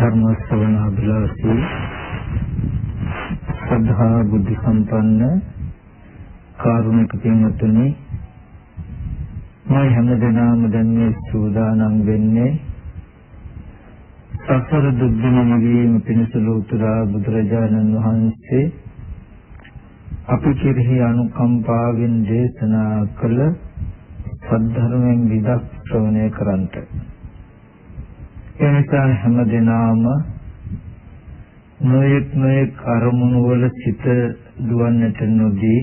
ධර්ම ශ්‍රවණාභිලාෂී ශ්‍රද්ධා බුද්ධ සම්පන්න කාරුණික පින්වත්නි, මේ හැමදෙනාම දැන් මේ සූදානම් වෙන්නේ සසර දුක්ඛ නිවීම පිණිස ලෝතුරා බුදුරජාණන් වහන්සේ අපි කෙරෙහි අනුකම්පාවෙන් දේශනා කළ සද්ධර්මයෙන් විදක් ශ්‍රවණය කරන්ට. එනිසා හැමදෙනාම නොයෙක් අරමුණු වල සිත දුවන්නට නොදී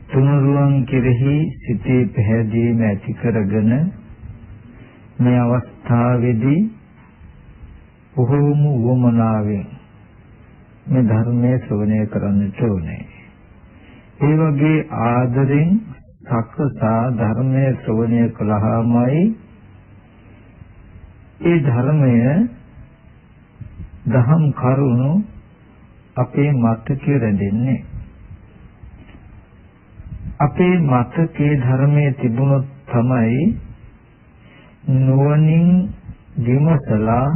තුනුරුවන් කෙරෙහි සිතේ පැහැදීම ඇති කරගෙන මේ අවස්ථාවේදී බොහෝම වමනාවෙන් මේ ධර්මයේ ශ්‍රවණය කරන්නට ඕනේ. ඒ වගේ ආදරෙන් සකසා ධර්මයේ ශ්‍රවණය කළාමයි ඒ ධර්මය දහම් කරුණු අපේ මතකයේ රැඳෙන්නේ. අපේ මතකයේ ධර්මයේ තිබුණොත් තමයි නුවණින් විමසලා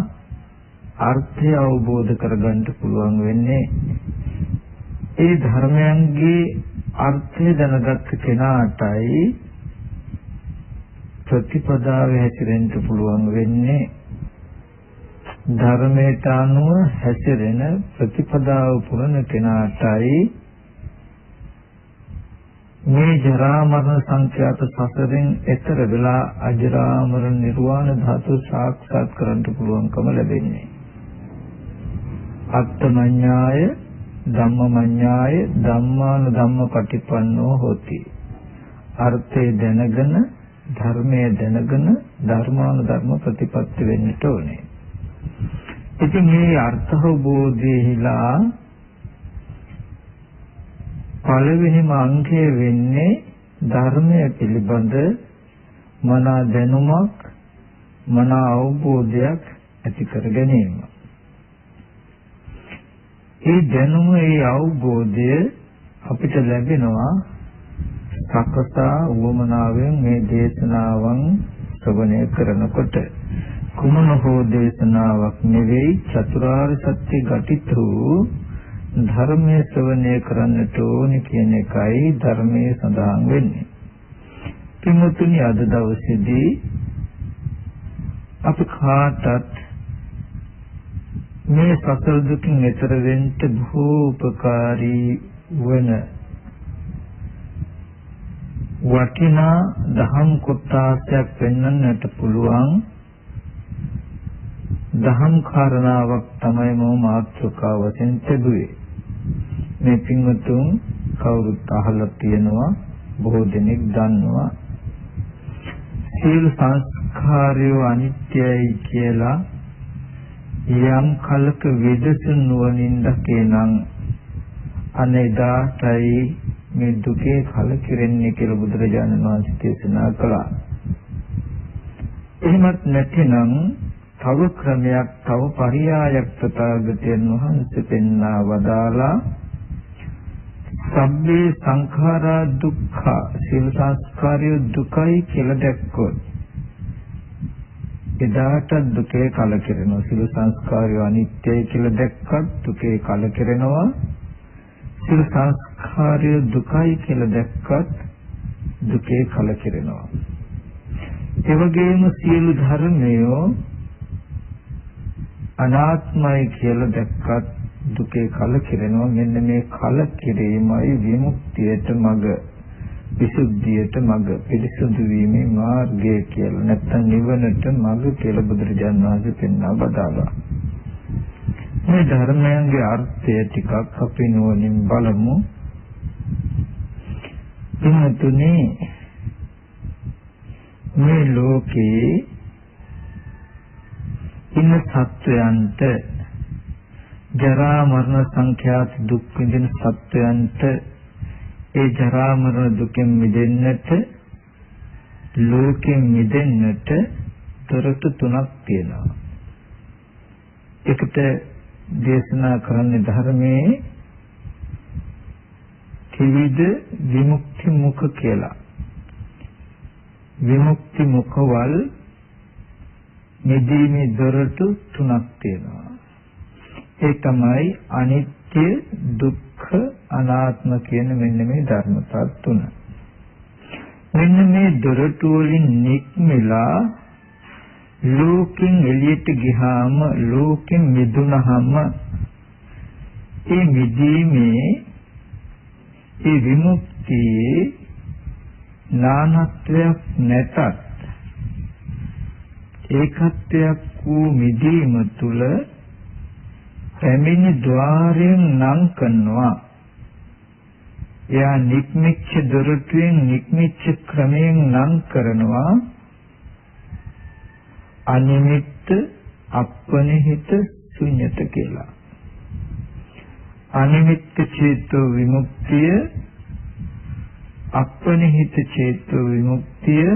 අර්ථය අවබෝධ කරගන්න පුළුවන් වෙන්නේ. ඒ ධර්මයන්ගේ අර්ථය දැනගත් කෙනාටයි ප්‍රතිපදාවේ හැසිරෙන්න පුළුවන් වෙන්නේ. ධර්මයට අනුව හැසිරෙන ප්‍රතිපදාව පුරන කෙනාටයි මේ ජරා මරණ සංඛ්‍යාත සසරෙන් එතර වෙලා අජරාමර නිර්වාණ ධාතු සාක්ෂාත් කරගන්න පුළුවන්කම ලැබෙන්නේ. අත්තමඤ්ඤාය ධම්මමඤ්ඤාය ධම්මානුධම්ම පටිපන්නෝ හෝති. අර්ථය දැනගෙන ධර්මයේ දැනගෙන ධර්මානුධර්ම ප්‍රතිපත්ති වෙන්නට ඕනේ. ඉතින් මේ අර්ථබෝධයේලා පළවෙනිම අංගය වෙන්නේ ධර්මය පිළිබඳ මන දැනුමක්, මන අවබෝධයක් ඇති කර ගැනීම. ඒ දැනුම, ඒ අවබෝධය අපිට ලැබෙනවා සකසා උවමනාවෙන් මේ දේශනාවන් ශ්‍රවණය කරනකොට. කුමන හෝ දේශනාවක් නෙවෙයි, චතුරාර්ය සත්‍ය ඝටිත වූ ධර්මයේ ශ්‍රවණය කරන්නට ඕනේ කියන එකයි ධර්මයේ සඳහන් වෙන්නේ. පින්වත්නි, අද දවසේදී අපි කාටත් මේ සසර දුකින් එතර වෙන්න බොහෝ උපකාරී වන වටිනා දහම් කොටසක් පෙන්වන්නට පුළුවන් දහම් කාරණාවක් තමයි මම මාතෘකාව වශයෙන් තිබුවේ. මේ පින්වතුන් කවුරුත් අහලා තියෙනවා, බොහෝ දෙනෙක් දන්නවා. සීල සංස්කාරය අනිත්‍යයි කියලා යම් කලක විදසුන් නුවණින් දැකේනම් අනේදාටයි මේ දුකේ කලකිරෙන්නේ කියලා බුදුරජාණන් වහන්සේ දේශනා කළා. එහෙමත් නැතිනම් තව ක්‍රමයක්, තව පරියායක් තථාගතයන් වහන්සේ පෙන්වා වදාලා සබ්බේ සංඛාරා දුක්ඛ, සීල සංස්කාරය දුකයි කියලා දැක්කොත් එදාට දුකේ කලකිරෙනවා. සීල සංස්කාරය අනිත්‍යයි කියලා දැක්කත් දුකේ කලකිරෙනවා. සීල සංස්කාරය දුකයි කියලා දැක්කත් දුකේ කලකිරෙනවා. ඒ වගේම සියලු ධර්මයෝ අනාත්මයි කියලා දැක්කත් දුකේ කලකිරෙනවා. මෙන්න මේ කලකිරීමයි විමුක්තියට මඟ, විසුද්ධියට මඟ, පිරිසුදු වීමේ මාර්ගය කියලා, නැත්නම් නිවනට මඟ කියලා බුදුරජාණන් වහන්සේ පෙන්වා වදාළා. මේ ධර්මයන්ගේ අර්ථය ටිකක් අපි නුවණින් බලමු. එන්නතුනේ මේ ලෝකේ ඉන්න සත්වයන්ට, ජරා මරණ සංඛ්‍යාත දුක් විඳින සත්වයන්ට ඒ ජරා මරණ දුකෙන් මිදෙන්නට, ලෝකෙන් මිදෙන්නට දොරටු තුනක් තියෙනවා. එකට දේශනා කරන්නේ ධර්මයේ ත්‍රිවිධ විමුක්ති මුඛ කියලා. විමුක්ති මුඛවල මිදීමේ දොරටු තුනක් තියෙනවා. ඒ තමයි අනිත්‍ය, දුක්ඛ, අනාත්ම කියන මෙන්න මේ ධර්මතා තුන. මෙන්න මේ දොරටු වලින් නික්මලා ලෝකෙන් එළියට ගියාම, ලෝකෙන් මිදුනහම ඒ මිදීමේ, ඒ විමුක්තියේ නානත්වයක් නැතත් ඒකත්වයක් වූ මිදීම තුල පැමිණි ద్వාරයෙන් නම් කරනවා. එයා නික්මිච්ච දොරටුවෙන් නික්මිච්ච ක්‍රමයෙන් නම් කරනවා. අනිමිත්ත, අපනිහිත, ශුන්‍යත කියලා. අනිමිත්ත චේතෝ විමුක්තිය, අපනිහිත චේතෝ විමුක්තිය,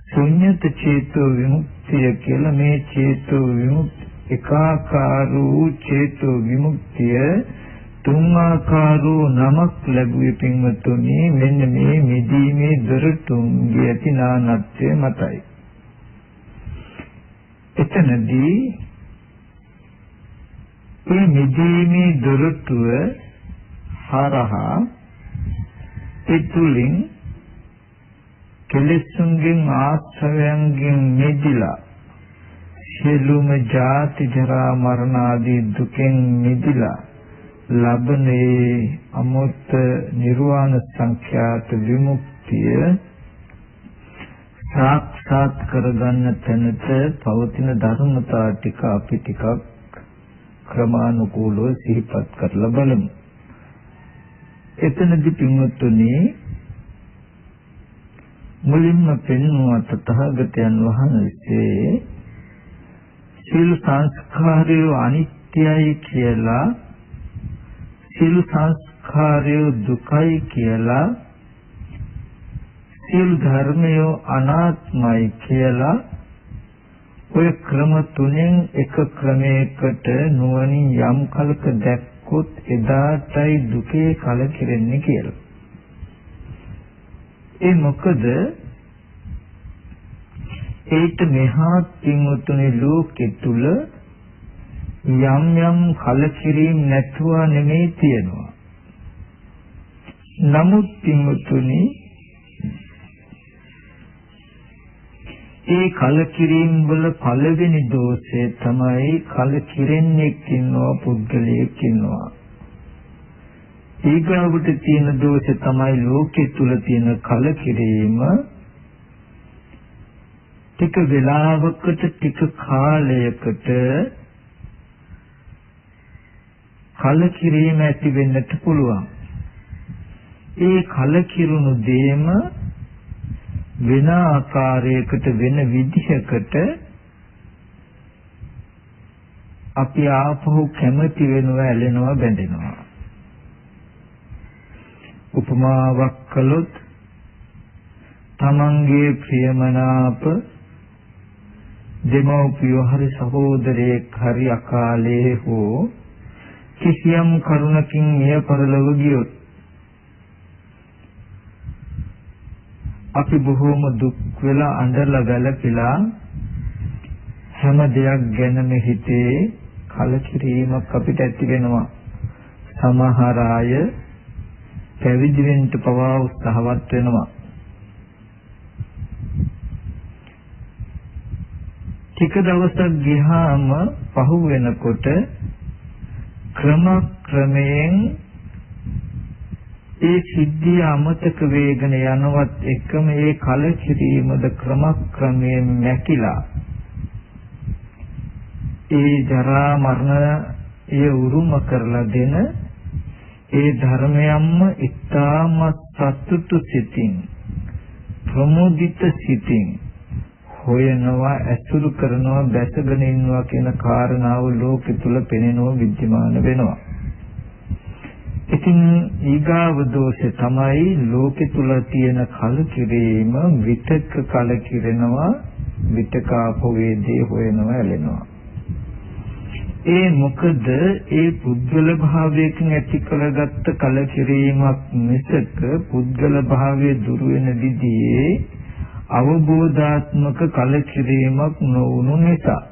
ශුන්‍යත චේතෝ විමුක්තිය කියලා මේ චේතෝ විමුක්ති එකාකාර වූ චේතෝ විමුක්තිය තුන් ආකාරෝ නමක් ලැබුවේ පින්වතුනි මෙන්න මේ මිදීමේ දොරටුන්ගේ ඇති නානත්වය මතයි. එතනදී මේ මිදීමේ දොරටුව හරහා ඒ තුලින් කෙලෙසුන්ගෙන් ආශ්‍රවයන්ගෙන් මිදිලා සියලුම ජාති ජරා මරණ ආදී දුකෙන් මිදිලා ලබනේ අමෘත නිර්වාණ සංඛ්‍යාත විමුක්තිය සාක්ෂාත් කරගන්න තැනට පවතින ධර්මතා ටික අපි ටිකක් ක්‍රමානුකූලව සිහිපත් කරලා බලමු. එතනදී පින්වත්නි මුලින්ම පෙන්වුවා තථාගතයන් වහන්සේ සීල සංස්කාරය අනිත්‍යයි කියලා, සීල සංස්කාරය දුකයි කියලා, සීල ධර්මය අනාත්මයි කියලා ඔය ක්‍රම තුනෙන් එක ක්‍රමයකට නුවණින් යම් කලක දැක්කොත් එදාටයි දුකේ කලකිරෙන්නේ කියලා. ඒ මොකද ඒට මෙහා පින්වතුනි ලෝකෙ තුල යම් යම් කලකිරීම නැතුව නෙමෙයි තියෙනවා. නමුත් පින්වතුනි ඒ කලකිරීම වල පළවෙනි දෝෂය තමයි කලකිරෙන්නේ ඉන්නවා, පුද්ගලයෙක් ඉන්නවා. ඊගාවට තියෙන දෝෂය තමයි ලෝකෙ තුල තියෙන කලකිරීම ටික වේලාවකට ටික කාලයකට කලකිරීම ඇති වෙන්නට පුළුවන්. ඒ කලකිරුණු දේම වෙන ආකාරයකට වෙන විදිහකට අපි ආපහු කැමති වෙනවා, ඇලෙනවා, බැඳෙනවා. උපමාවක් කළොත් තමන්ගේ ප්‍රියමනාප දෙමව්පියෝ හරි සහෝදරයෙක් හරි අකාලේ හෝ කිසියම් කරුණකින් මිය පරලොව ගියොත් අපි බොහෝම දුක් වෙලා අඬලා වැළපිලා හැම දෙයක් ගැනම හිතේ කලකිරීමක් අපිට ඇති වෙනවා. සමහර අය පැවිදි වෙන්න පවා උත්සාහවත් වෙනවා. ටික දවසක් ගියාම පහු වෙනකොට ක්‍රමයෙන් ඒ සිද්ධිය අමතක වේගන යනවත් එකම ඒ කලකිරීමද ක්‍රමයෙන් නැකිලා ඒ ජරා මරණ ඒ උරුම කරලා දෙන ඒ ධර්මයන්ම ඉතාමත් සතුටු සිතින් ප්‍රමෝදිත සිතින් හොයනවා, ඇසුරු කරනවා, දැසගෙන ඉන්නවා කියන කාරණාව ලෝකෙ තුල පෙනෙනවා, විද්‍යමාන වෙනවා. ඉතින් ඊගාව දෝෂය තමයි ලෝකෙ තුල තියෙන කලකිරීම විතක කලකිරෙනවා, විතක අපෝවේදී හොයනවා, ඇලෙනවා. ඒ මොකද ඒ පුද්ගල භාවයකින් ඇති කරගත්ත කලකිරීමක් මිසක පුද්ගල භාවයේ දුරු වෙන විදිහේ අවබෝධාත්මක කලකිරීමක් නොවුණු නිසා.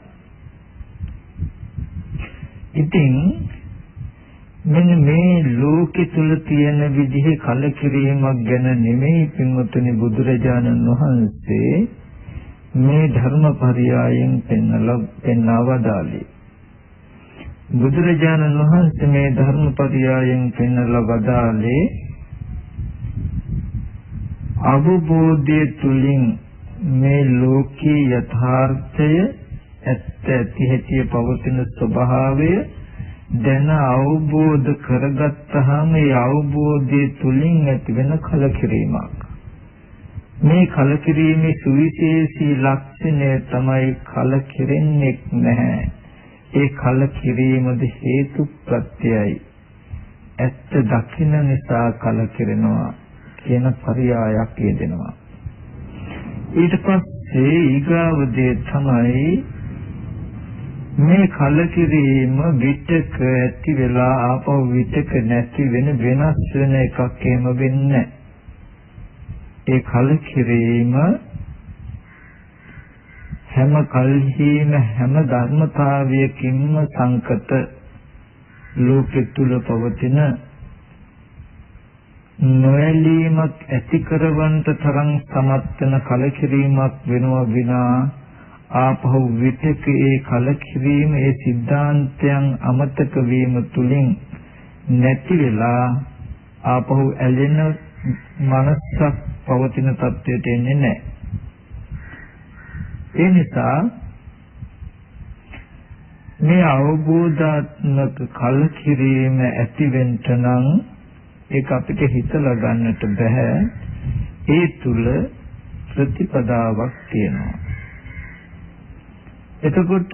ඉතින් මෙන්න මේ ලෝකෙ තුල තියෙන විදිහේ කලකිරීමක් ගැන නෙමෙයි පින්වතුනි බුදුරජාණන් වහන්සේ මේ ධර්මපරියායෙන් පෙන්වා වදාළේ. බුදුරජාණන් වහන්සේ මේ ධර්මපරියායෙන් පෙන්වලා වදාළේ අවබෝධය තුලින් මේ ලෝකේ යථාර්ථය ඇත්ත ඇති හැටි පවතින ස්වභාවය දැන අවබෝධ කරගත්තාම ඒ අවබෝධය තුලින් ඇතිවෙන කලකිරීමක්. මේ කලකිරීමේ සුවිශේෂී ලක්ෂණය තමයි කලකිරෙන්නේ නැහැ. ඒ කලකිරීමද හේතු ප්‍රත්‍යයයි. ඇත්ත දකින්න නිසා කලකිරෙනවා කියන පරියායක් යෙදෙනවා. ඊට පස්සේ ඊගාව දේ තමයි මේ කලකිරීම විතක ඇති වෙලා ආපහු විතක නැති වෙන වෙනස් වෙන එකක් එහෙම වෙන්නේ. ඒ කලකිරීම හැම කල්හිම හැම ධර්මතාවයකින්ම සංකත ලෝකෙ තුල පවතින නොඇලීමක් ඇති කරවන්ට තරම් සමත් වෙන කලකිරීමක් වෙනවා විනා ආපහු විතක ඒ කලකිරීම ඒ සිද්ධාන්තයන් අමතක වීම තුලින් නැති වෙලා ආපහු ඇලෙන මනසක් පවතින තත්ත්වයට එන්නේ නැහැ. ඒ නිසා මේ අවබෝධාත්මක කලකිරීම ඇතිවෙන්න නම් ඒක අපිට හිතලා ගන්නට බෑ. ඒ තුල ප්‍රතිපදාවක් තියෙනවා. එතකොට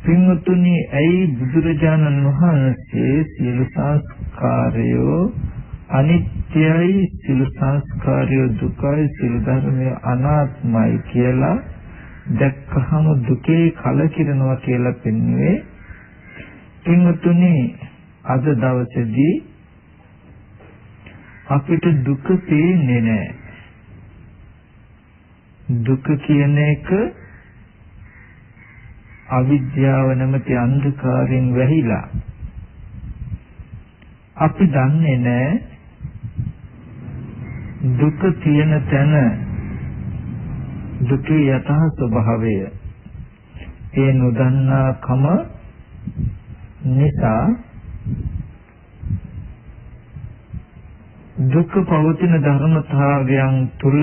පින්වතුනි ඇයි බුදුරජාණන් වහන්සේ සියලු සංස්කාරයෝ අනිත්‍යයි සියලු සංස්කාරයෝ දුකයි සියලු ධර්මයෝ අනාත්මයි කියලා දැක්කහම දුකේ කලකිරෙනවා කියලා පෙන්වුවේ? පින්වතුනි අද දවසේදී අපිට දුක පේන්නේ නැහැ. දුක කියන එක අවිද්‍යාව නැමැති අන්ධකාරයෙන් වැහිලා අපි දන්නේ නැහැ දුක තියෙන තැන දුකේ යථා ස්වභාවය. ඒ නොදන්නාකම නිසා දුක පවතින ධර්මතාවයන් තුල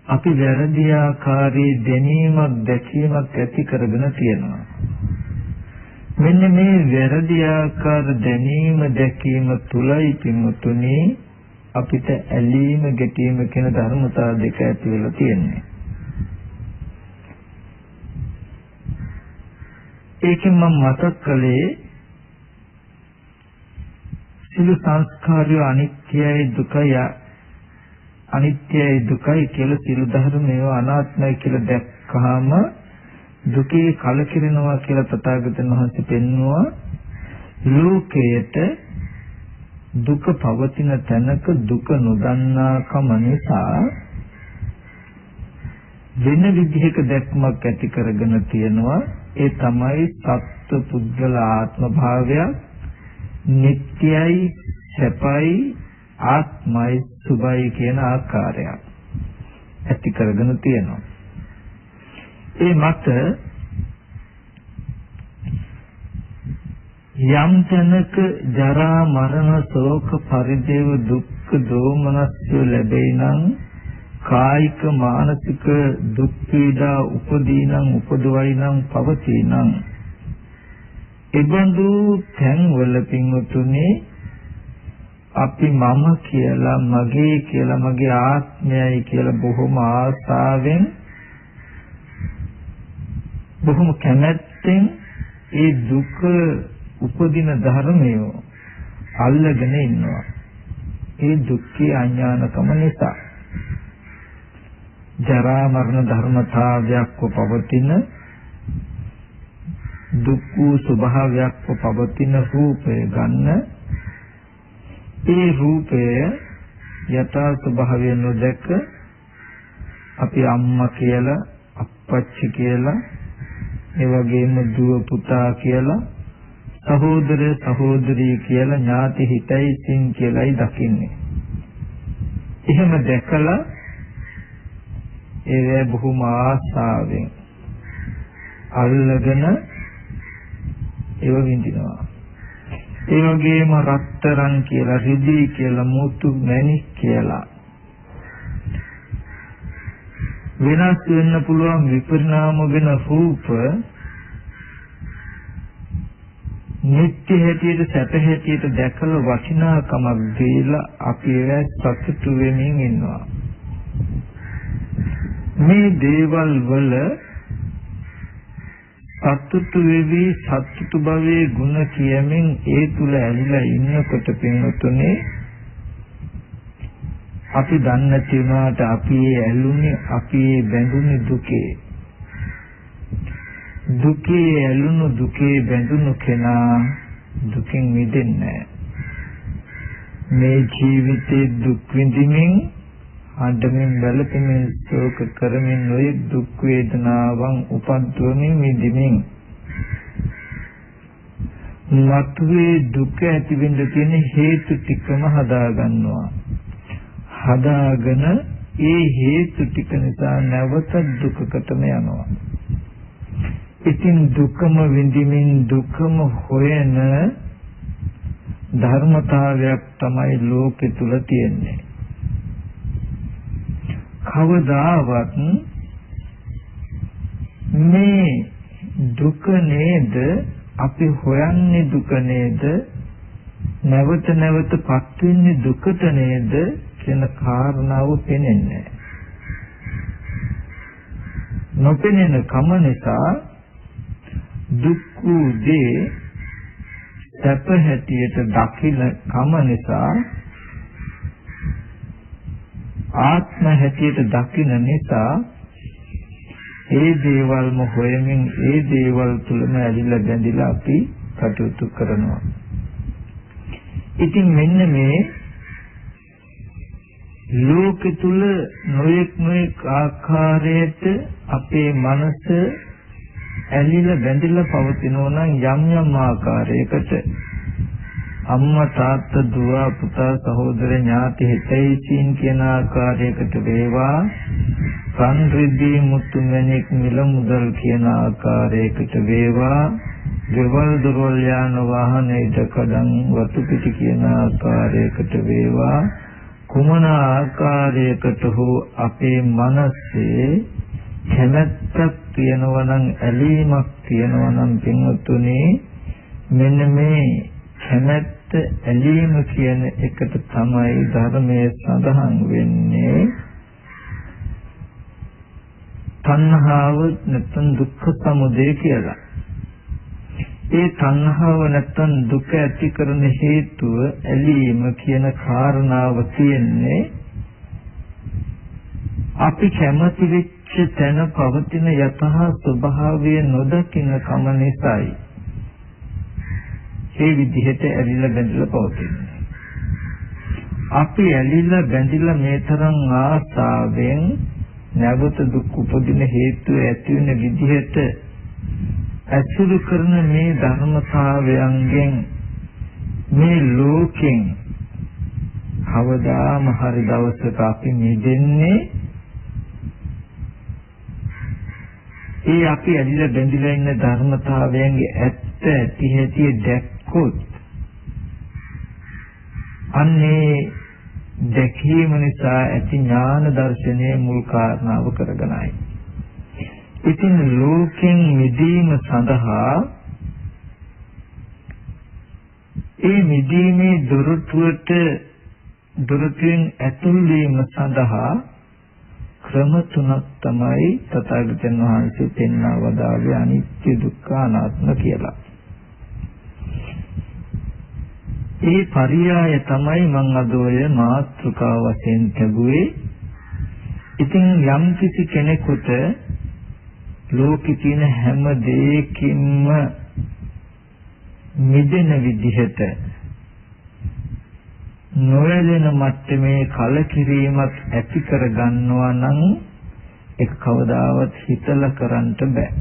අපි වැරදි ආකාරයේ දැනීමක් දැකීමක් ඇති කරගෙන තියෙනවා. මෙන්න මේ වැරදි ආකාර දැනීම දැකීම තුලයි පින්වතුනි අපිට ඇලීම ගැටීම කියන ධර්මතා දෙක ඇති වෙලා තියෙන්නේ. ඒකෙන් මම මතක් කළේ සියලු සංස්කාරය අනිත්‍යයි දුකයි අනිත්‍යයි දුකයි කියලා සියලු ධර්මයෝ අනාත්මයි කියලා දැක්කහම දුකේ කලකිරෙනවා කියලා තථාගතයන් වහන්සේ පෙන්වුවා. ලෝකයට දුක පවතින තැනක දුක නොදන්නාකම නිසා වෙන විදිහක දැක්මක් ඇති කරගෙන තියෙනවා. ඒ තමයි සත්ත්ව පුද්ගල ආත්ම භාවය නිට්ටයයි සැපයි ආත්මයි සුභයි කියන ආකාරයක් ඇති කරගෙන තියෙනවා. ඒ මත යම් තැනක ජරා මරණ ශෝක පරිදේව දුක්ඛ දෝමනස්ය ලැබේ නම් කායික මානසික දුක් පීඩා උපදී නම් උපදවයි නම් පවතී නම් එබඳු තැන්වල පින්වතුනි අපි මම කියලා මගේ කියලා මගේ ආත්මයයි කියලා බොහොම ආසාවෙන් බොහොම කැමැත්තෙන් ඒ දුක උපදින ධර්මය අල්ලගෙන ඉන්නවා. ඒ දුක්ඛේ අඥානකම නිසා ජරා මරණ ධර්මතාවයක් පවතින දුක් වූ ස්වභාවයක් පවතින රූපය ගන්න ඒ රූපය යථා ස්වභාවය නොදැක අපි අම්මා කියලා අප්පච්චි කියලා ඒ වගේම දුව පුතා කියලා සහෝදර සහෝදරී කියලා ඥාති හිතයි සින් කියලායි දකින්නේ. එහෙම දැකලා ඒ බොහොම ආසාවෙන් අල්ලගෙන ඒව විඳිනවා. ඒ වගේම රත්තරන් කියලා රිදී කියලා මුතු මැණික් කියලා වෙනස් වෙන්න පුළුවන් විපරිණාම වෙන රූප නිත්‍ය හැටියට සැප හැටියට දැකලා වටිනාකමක් දීලා අපි ඒක සතුටු වෙමින් ඉන්නවා. මේ දේවල් වල සතුටු වෙවි සතුටු භවයේ ගුණ කියමින් ඒ තුල ඇලිලා ඉන්නකොට පින්වතුනේ අපි දන්නේ තියුණාට අපි ඇලුනේ අපි බැඳුනේ දුකේ ඇලුණු දුකේ බැඳුණු කෙනා දුකින් මිදෙන්නේ මේ ජීවිතේ දුක් විඳින්මින් අඬමින් බැලපෙමින් ශෝක කරමින් ඔය දුක් වේදනාවන් උපද්දවමින් විඳින්මින් මතුවේ දුක ඇති වෙන්න තියෙන හේතු ටිකම හදා ගන්නවා. හදාගෙන ඒ හේතු ටික නිසා නැවත දුකකටම යනවා. ඉතින් දුකම විඳින්මින් දුකම හොයන ධර්මතාවයක් තමයි ලෝකෙ තුල තියෙන්නේ. කවදාවත් මේ දුක නේද අපි හොයන්නේ දුක නේද නැවත නැවතපත් වෙන්නේ දුකට නේද කියන කාරණාව පෙනෙන්නේ නොපෙනෙන කම නිසා දුක් දේ සැප හැටියට දකින කම නිසා ආත්ම හැටියට දකින නිසා ඒ දේවල්ම හොයමින් ඒ දේවල් තුලම ඇලිලා බැඳිලා අපි කටයුතු කරනවා. ඉතින් මෙන්න මේ ලෝක තුල නොයෙක් ආකාරයට අපේ මනස ඇලිලා බැඳිලා පවතිනවා නම් යම් ආකාරයකට අම්මා තාත්තා දුව පුතා සහෝදර ඥාති හිතයිසින් කියන ආකාරයකට වේවා කන් රිදී මුතු මැණික් මිල මුදල් කියන ආකාරයකට වේවා ගෙවල් දොරවල් යාන වාහන ඉදකඩම් වතු පිටි කියන ආකාරයකට වේවා කුමන ආකාරයකට හෝ අපේ මනසේ කැමැත්තක් තියෙනවා නම් ඇලීමක් තියෙනවා නම් පින්වත්තුනේ මෙන්න මේ කැමැත්ත ඇලීම කියන එකට තමයි ධර්මයේ සඳහන් වෙන්නේ තණ්හාව නැත්නම් දුක්ඛ සමුදය කියලා. ඒ තණ්හාව නැත්නම් දුක ඇති කරන හේතුව ඇලීම කියන කාරණාව තියෙන්නේ අපි කැමති වෙච්ච තැන පවතින යථා ස්වභාවය නොදකින කම නිසායි. ඒ විදිහට ඇලිලා බැඳිලා පවතින්නේ. අපි ඇලිලා බැඳිලා මේ තරම් ආසාවෙන් නැවත දුක් උපදින හේතුව ඇති වෙන විදිහට අසුරු කරන මේ ධර්මතාවයන්ගෙන් මේ ලෝකෙන් කවදාම හරි දවසක අපි මිදෙන්නේ ඒ අපි ඇලිලා බැඳිලා ඉන්න ධර්මතාවයන්ගේ ඇත්ත ඇති හැටි දැක්කොත් අන්නේ දැකීම නිසා ඇති ඥාන දර්ශනයේ මුල් කාරණාව කරගෙනයි. ඉතින් ලෝකෙන් මිදීම සඳහා ඒ මිදීමේ දොරටුවෙන් ඇතුල් වීම සඳහා ක්‍රම තුනක් තමයි තථාගතයන් වහන්සේ පෙන්වා වදාළේ අනිත්‍ය දුක්ඛ අනාත්ම කියලා. ඒ පරියාය තමයි මම අද ඔය මාතෘකාව වශයෙන් ලැබුවේ. ඉතින් යම් කිසි කෙනෙකුට ලෝකේ තියෙන හැම දෙයකින්ම මිදෙන විදිහට නොවැළෙන මට්ටමේ කලකිරීමක් ඇති කර ගන්නවා නම් ඒක කවදාවත් හිතලා කරන්න බෑ.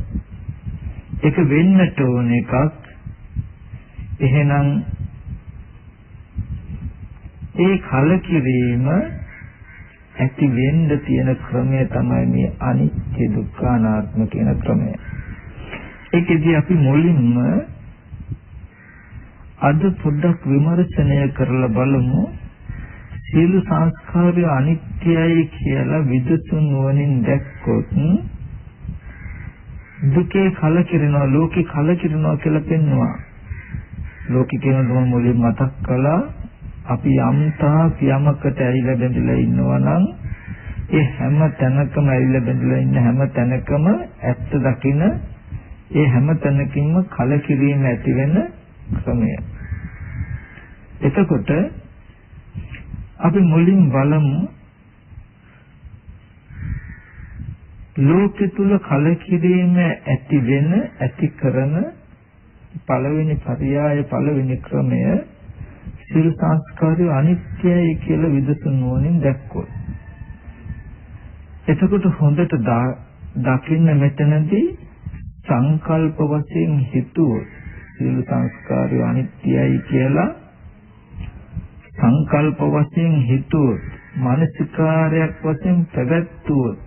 ඒක වෙන්නට ඕන එකක්. එහෙනම් ඒ කලකිරීම ඇති වෙන්න තියෙන ක්‍රමය තමයි මේ අනිත්‍ය දුක්ඛ අනාත්ම කියන ක්‍රමය. ඒකදී අපි මුලින්ම අද පොඩ්ඩක් විමර්ශනය කරලා බලමු. සියලු සංස්කාරය අනිත්‍යයි කියලා විදසුන් නුවණින් දැක්කොත් දුකේ කලකිරෙනවා, ලෝකේ කලකිරෙනවා කියලා පෙන්වනවා. ලෝකේ කියන දම මුලින් මතක් කළා. අපි යම්තා යමකට ඇවිල්ලා බැඳලා ඉන්නවා නම් ඒ හැම තැනකම ඇවිල්ලා බැඳලා ඉන්න හැම තැනකම ඇත්ත දකින ඒ හැම තැනකින්ම කලකිරීම ඇති වෙන ක්‍රමය. එතකොට අපි මුලින් බලමු ලෝකෙ තුල කලකිරීම ඇති වෙන ඇති කරන පළවෙනි පරියාය පළවෙනි ක්‍රමය සියලු සංස්කාරය අනිත්‍යයි කියලා විදසුන් නුවණින් දැක්කොත්. එතකොට හොඳට දකින්න මෙතනදී සංකල්ප වශයෙන් හිතුවොත් සියලු සංස්කාරය අනිත්‍යයි කියලා සංකල්ප වශයෙන් හිතුවොත් මානසිකාරයක් වශයෙන් පැවැත්වුවොත්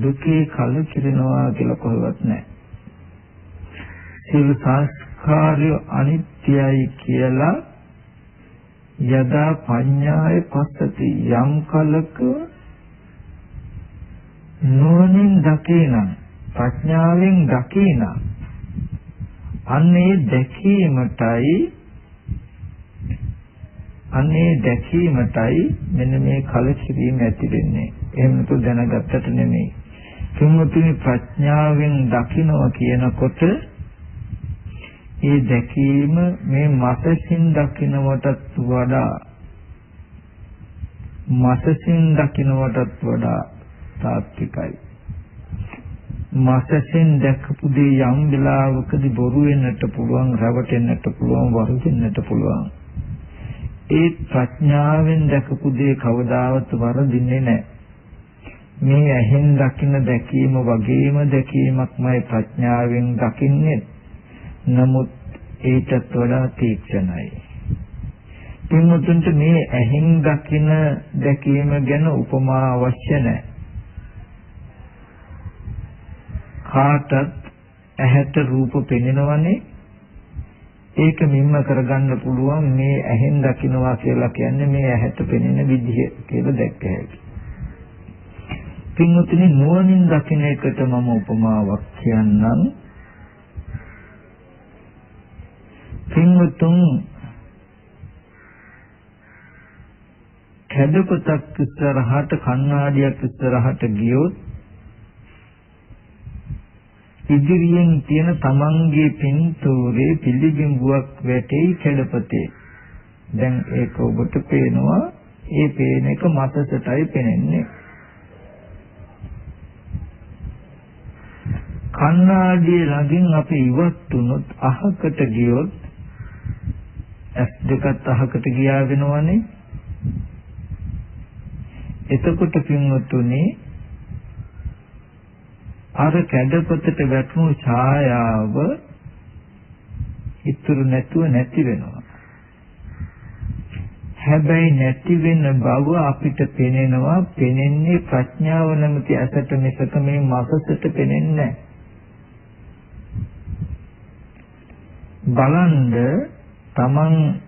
දුකේ කලකිරෙනවා කියලා කොහෙවත් නැහැ. සියලු සංස්කාරය අනිත්‍යයි කියලා යදා පඤ්ඤාය පස්සති යම් කලක නුවණින් දකිනා ප්‍රඥාවෙන් දකිනා අන්නේ දැකීමටයි මෙන්න මේ කලකිරීම ඇති වෙන්නේ. එහෙම නතු දැනගත්තට නෙමෙයි. තුන්වෙනි ප්‍රඥාවෙන් දකිනවා කියනකොට ඒ දැකීම මේ මසසින් දකින්නවටත් වඩා තාත්විකයි. මසසින් දැකපු දේ යම් වෙලාවකදී බොරු වෙන්නට පුළුවන්, රැවටෙන්නට පුළුවන්, වරදින්නට පුළුවන්. ඒ ප්‍රඥාවෙන් දැකපු දේ කවදාවත් වරදින්නේ නැහැ. මේ ඇහෙන් දකින්න දැකීම වගේම දැකීමක්මයි ප්‍රඥාවෙන් දකින්නේ. නමුත් ඒටත් වඩා තීක්ෂණයි. පින්වතුන්ට මේ ඇහෙන් දකින දැකීම ගැන උපමා අවශ්‍ය නැහැ. කාටත් ඇහැට රූප පෙනෙනවනේ. ඒක මිම්ම කරගන්න පුළුවන් මේ ඇහෙන් දකින්නවා කියලා කියන්නේ මේ ඇහැට පෙනෙන විදිහ කියලා දැක්ක හැකි. පින්වතුනි නුවණින් දකින එකට මම උපමාවක් කියන්නම්. පින්වතුන් කැඩපතක් ඉස්සරහට කණ්ණාඩියක් ඉස්සරහට ගියොත් ඉදිරියෙන් තියෙන තමන්ගේ පින්තූරේ පිළිබිඹුවක් වැටෙයි කැඩපතේ. දැන් ඒක ඔබට පේනවා. ඒ පේන එක මතසටයි පේන්නේ. කණ්ණාඩිය ළඟින් අපි ඉවත් වුණොත් අහකට ගියොත් ඇස් දෙකත් අහකට ගියා වෙනවනේ. එතකොට පින්වතුනි අර කැඩපතට වැටුණු ඡායාව ඉතුරු නැතුව නැති වෙනවා. හැබැයි නැති වෙන බව අපිට පේනවා. පේන්නේ ප්‍රඥාව නැමැති ඇසට මිසක මේ මසසට පේන්නේ නැහැ. බලන්න තමන්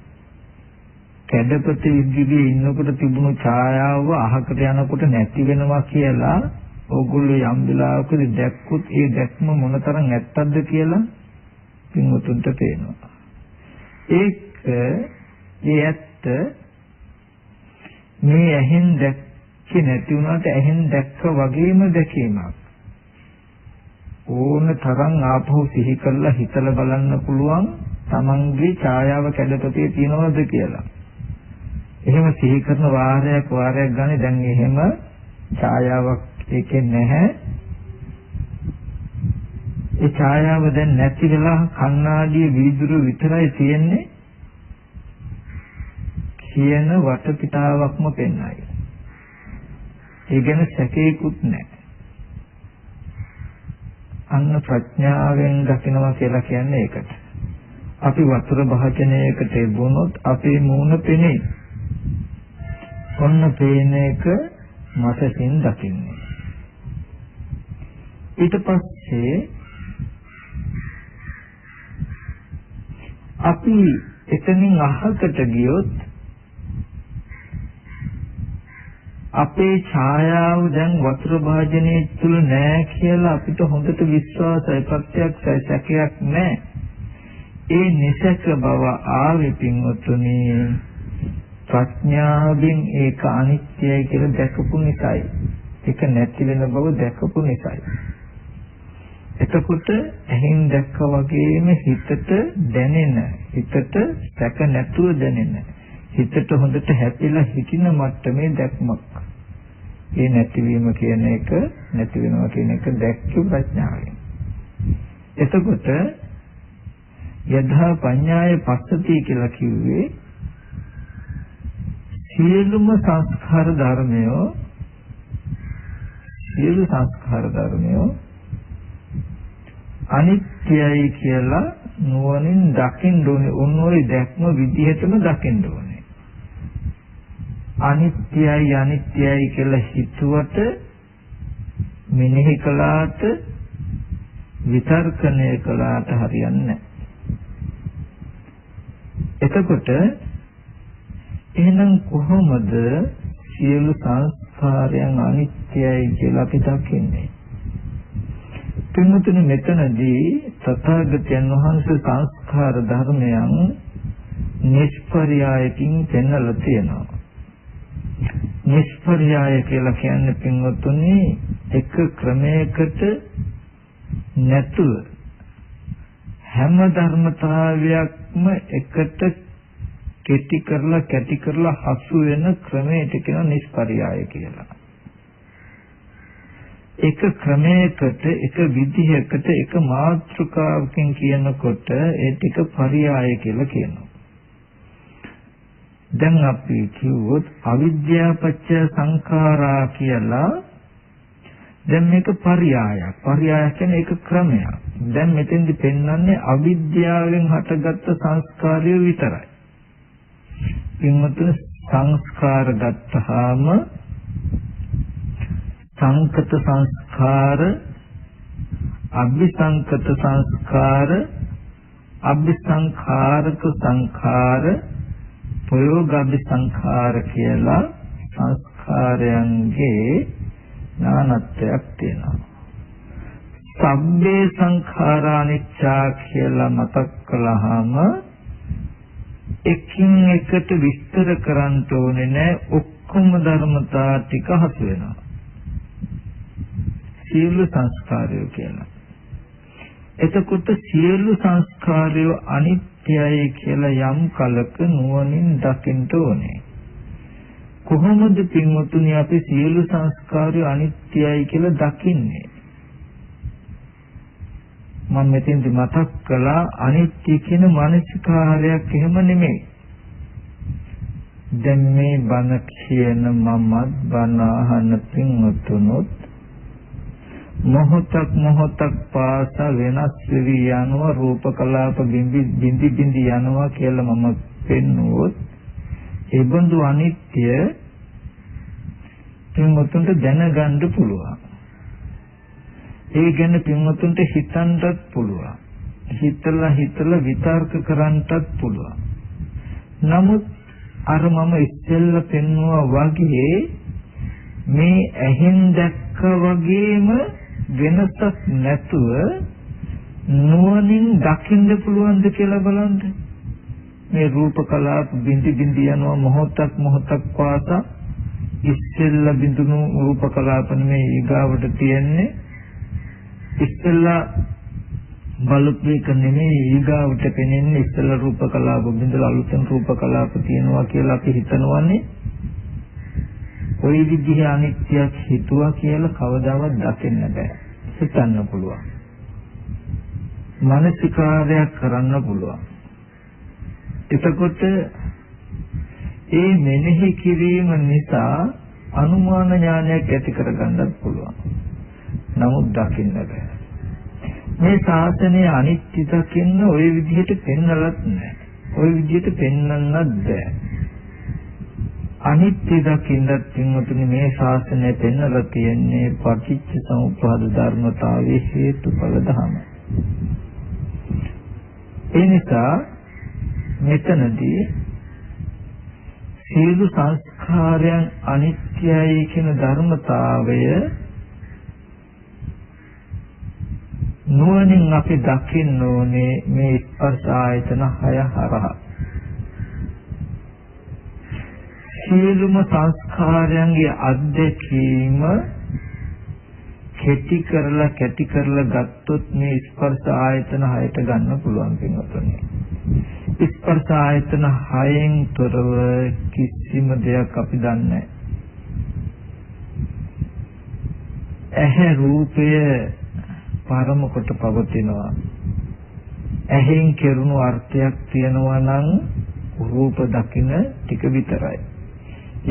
කැඩපත ඉදිරියේ ඉන්නකොට තිබුණු ඡායාව අහකට යනකොට නැති වෙනවා කියලා ඕගොල්ලෝ යම් වෙලාවකදී දැක්කොත් ඒ දැක්ම මොනතරම් ඇත්තක්ද කියලා පින්වතුන්ට පේනවා. ඒ ඇත්ත මේ ඇහෙන් දැක්කේ නැති වුණාට ඇහෙන් දැක්ක වගේම දැකීමක්. ඕන තරම් ආපහු සිහි කරලා හිතලා බලන්න පුළුවන් තමන්ගේ ඡායාව කැඩපතේ තියනවද කියලා. එහෙම සිහි කරන වාරයක් ගානේ දැන් එහෙම ඡායාවක් ඒකේ නැහැ. ඒ ඡායාව දැන් නැති වෙලා කණ්ණාඩියේ වීදුරු විතරයි තියෙන්නේ කියන වටපිටාවක්ම පෙන්වයි. ඒ ගැන සැකේකුත් නැහැ. අන්න ප්‍රඥාවෙන් දකිනවා කියලා කියන්නේ ඒකට. අපි වතුර භාජනයකට එබුණොත් අපේ මූණ පෙනේ. ඔන්න පේන එක මතකින් දකින්නේ. ඊට පස්සේ අපි එතනින් අහකට ගියොත් අපේ ඡායාව දැන් වතුර භාජනයේ තුල නැහැ කියලා අපිට හොඳට විශ්වාසයි, ප්‍රත්‍යක්ෂයි, සැකයක් නැහැ. ඒ නිසක බව ආවේ පින්වතුනි ප්‍රඥාවෙන් ඒක අනිත්‍යයි කියලා දැකපු නිසායි. ඒක නැති වෙන බව දැකපු නිසායි. එතකොට ඇහෙන් දැක්කා වගේම හිතට දැනෙන, හිතට සැක නැතුව දැනෙන, හිතට හොඳට හැපිලා හිටින මට්ටමේ දැක්මක්. ඒ නැතිවීම කියන එක, නැති වෙනවා කියන එක දැක්කු ප්‍රඥාවෙන්. එතකොට යදා පඤ්ඤාය පස්සති කියලා කිව්වේ සියලුම සංස්කාර ධර්මයෝ අනිත්‍යයි කියලා නුවණින් දකින්න ඕනේ. ඔන්නෝයි දැක්ම විදිහටම දකින්න ඕනේ. අනිත්‍යයි කියලා හිතුවට මෙනෙහි කළාට විතර්කණය කළාට හරියන්නේ නැහැ. එතකොට එහෙනම් කොහොමද සියලු සංස්කාරයන් අනිත්‍යයි කියලා අපි දකින්නේ? පින්වතුනි මෙතනදී තථාගතයන් වහන්සේ සංස්කාර ධර්මයන් නිෂ්පර්යායකින් පෙන්වලා තියෙනවා. නිෂ්පර්යාය කියලා කියන්නේ පින්වතුනි එක ක්‍රමයකට නැතුව හැම ධර්මතාවයක්ම එකට කැටි කරලා හසු වෙන ක්‍රමයට කියන නිෂ්පර්යාය කියලා. එක ක්‍රමයකට, එක විදිහකට, එක මාත්‍රිකාවකින් කියනකොට ඒ ටික පරියාය කියලා කියනවා. දැන් අපි කිව්වොත් අවිද්‍යාව පත්‍ය සංඛාරා කියලා. දැන් මේක පරියායක්. පරියාය කියන්නේ ඒක ක්‍රමයක්. දැන් මෙතෙන්දි පෙන්වන්නේ අවිද්‍යාවෙන් හටගත්ත සංස්කාරය විතරයි. පින්වතුනි සංස්කාර ගත්තාම සංකත සංස්කාර, අபிසංකත සංස්කාර, අபிසංඛාරක සංඛාර, ප්‍රයෝගාභිසංඛාර කියලා සංස්කාරයන්ගේ නානත්වයක් තියෙනවා. සබ්බේ සංඛාරා අනිච්චා කියලා මතක් කළාම එකින් එකට විස්තර කරන්න ඕනේ නැහැ. ඔක්කොම ධර්මතා ටික හසු වෙනවා. සියලු සංස්කාරය කියලා. එතකොට සියලු සංස්කාරය අනිත්‍යයි කියලා යම් කලක නුවණින් දකින්න ඕනේ. කොහොමද පින්වතුනි අපි සියලු සංස්කාරය අනිත්‍යයි කියලා දකින්නේ? මම මෙතෙන්දි මතක් කළා අනිත්‍ය කියන මානසිකාරයක් එහෙම නෙමෙයි. දැන් මේ බණ කියන මමත් බණ අහන පින්වතුනොත් මොහොතක් පාසා වෙනස් වෙවි යනවා, රූප කලාප බිඳි යනවා කියලා මම පෙන්නුවොත් ඒ බඳු අනිත්‍ය පින්වතුන්ට දැනගන්න පුළුවන්. ඒ ගැන පින්වතුන්ට හිතන්නත් පුළුවන්. හිතලා විතර්ක කරන්නත් පුළුවන්. නමුත් අර මම ඉස්සෙල්ලා පෙන්නුවා වගේ මේ ඇහෙන් දැක්ක වගේම වෙනසක් නැතුව නුවණින් දකින්න පුළුවන්ද කියලා බලන්න. මේ රූප කලාප බිඳි යනවා මොහොතක් පාසා. ඉස්සෙල්ලා බිඳුණු රූප කලාප නෙමෙයි ඊගාවට තියෙන්නේ. ඉස්සෙල්ලා බලපෑක නෙමෙයි ඊගාවට පෙනෙන්නේ. ඉස්සෙල්ලා රූප කලාප බිඳලා අලුතෙන් රූප කලාප තියෙනවා කියලා අපි හිතනවනේ. ওই විදිහේ අනිත්‍යයක් හිතුවා කියලා කවදාවත් දකින්න බෑ. හිතන්න පුළුවන්. මානසිකාරයක් කරන්න පුළුවන්. එතකොට ඒ මෙනෙහි කිරීම නිසා අනුමාන ඥානයක් ඇති කරගන්නත් පුළුවන්. නමුත් දකින්න බෑ. මේ ශාසනය අනිත්‍ය දකින්න ওই විදිහට පෙන්වලත් නැහැ. ওই විදිහට පෙන්වන්නත් බෑ. අනිත්‍ය දකින්නත් පින්වතුනි මේ ශාසනය පෙන්වලා තියෙන්නේ පටිච්ච සමුප්පාද ධර්මතාවයේ හේතුඵල ධම. ඒ නිසා මෙතනදී සියලු සංස්කාරයන් අනිත්‍යයි කියන ධර්මතාවය නුවණින් අපි දකින්න ඕනේ මේ ස්පර්ශ ආයතන 6 හරහා. සියලුම සංස්කාරයන්ගේ අධ්‍යක්ීම කැටි කරලා ගත්තොත් මේ ස්පර්ශ ආයතන 6ට ගන්න පුළුවන් වෙනතුනේ. ස්පර්ශ ආයතන 6න් තොරව කිසිම දෙයක් අපි දන්නේ නැහැ. ඇහැ රූපය පරම කොට පවතිනවා. ඇහෙන් කෙරුණු අර්ථයක් තියෙනවා නම් රූප දකින ටික විතරයි.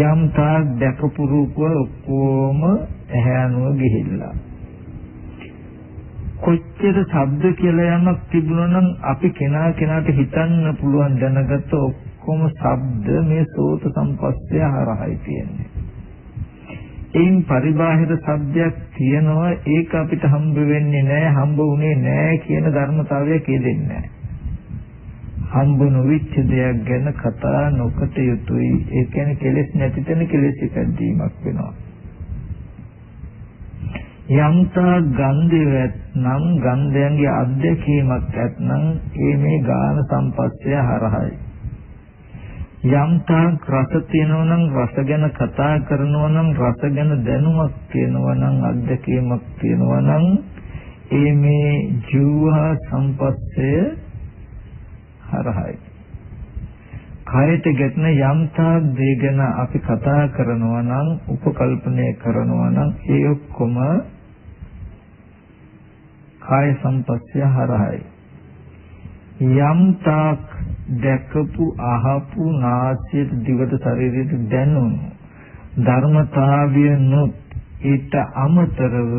යම් තාක් දැකපු රූප ඔක්කොම ඇහැ අනුව ගිහිල්ලා. කොච්චර ශබ්ද කියලා යමක් තිබුණා නම් අපි කෙනාට හිතන්න පුළුවන් දැනගත්ත ඔක්කොම ශබ්ද මේ සෝත සම්පස්සය හරහායි තියෙන්නේ. එයින් පරිබාහිර ශබ්දයක් තියෙනවා ඒක අපිට හම්බ වෙන්නේ නැහැ, හම්බ වුණේ නැහැ කියන ධර්මතාවය කියදෙන්නේ නැහැ. හම්බ නොවිච්ච දෙයක් ගැන කතා නොකට යුතුයි. ඒ කියන්නේ කෙලෙස් නැති තැන කෙලෙස් ඉපැද්දීමක් වෙනවා. යම්තා ගන්ධයත් නම් ගන්ධයන්ගේ අධ්‍යක්ීමක් ඇත්නම් ඒ මේ ගාන සම්පස්සය හරහායි. යම්තා රස තියෙනවා නම් රස ගැන කතා කරනවා නම් රස ගැන දැනුමක් තියෙනවා නම් අධ්‍යක්ීමක් තියෙනවා නම් ඒ මේ ජීවහා සම්පස්සය හරහායි. කායයට ගැටෙන යම්තා දේ ගැන අපි කතා කරනවා නම් උපකල්පනය කරනවා නම් ඒ ඔක්කොම කාය සම්පස්සය හරහායි. යම්තාක් දැකපු අහපු නාසයට දිවට ශරීරයට දැනුණු ධර්මතාවයනොත් ඊට අමතරව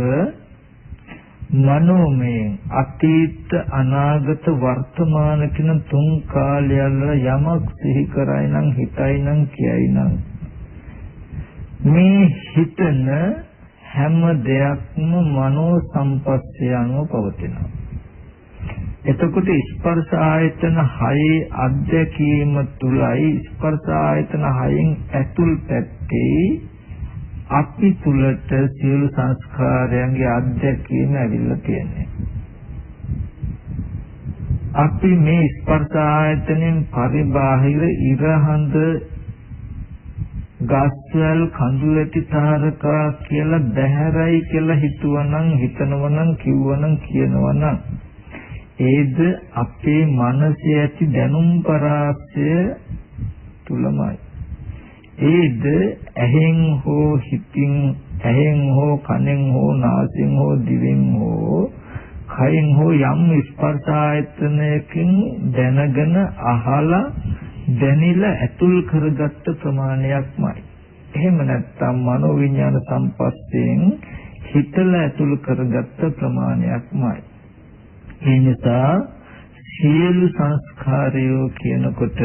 මනෝමය අතීත අනාගත වර්තමාන කියන තුන් කාලයල යමක් සිහි කරයි නම් හිතයි නම් කියයි නම් මේ හිතන හැම දෙයක්ම මනෝ සම්පස්සය අනුව පවතිනවා. එතකොට ස්පර්ශ ආයතන 6 අධ්‍යක්ීම තුලයි ස්පර්ශ ආයතන 6න් ඇතුල් පැත්තේ අපි තුලට සියලු සංස්කාරයන්ගේ අධ්‍යක්ීම ඇවිල්ලා තියෙන්නේ. අපි මේ ස්පර්ශ ආයතනෙන් පරිබාහිර ඉරහඳ ගස්වැල් කඳුලැටි තාරකා කියලා බැහැරයි කියලා හිතුවනම් හිතනවනම් කිව්වනම් කියනවනම් ඒද අපේ මනසේ ඇති දැනුම් පරාසය තුලමයි. ඒද ඇහෙන් හෝ හිතින් ඇහෙන් හෝ කනෙන් හෝ නාසයෙන් හෝ දිවෙන් හෝ කයෙන් හෝ යම් ස්පර්ශ ආයතනයකින් දැනගෙන අහලා දැනිලා ඇතුල් කරගත්ත ප්‍රමාණයක්මයි. එහෙම නැත්නම් මනෝ විඥාන සම්පස්යෙන් හිතලා ඇතුල් කරගත්ත ප්‍රමාණයක්මයි. ඒ නිසා සියලු සංස්කාරයෝ කියනකොට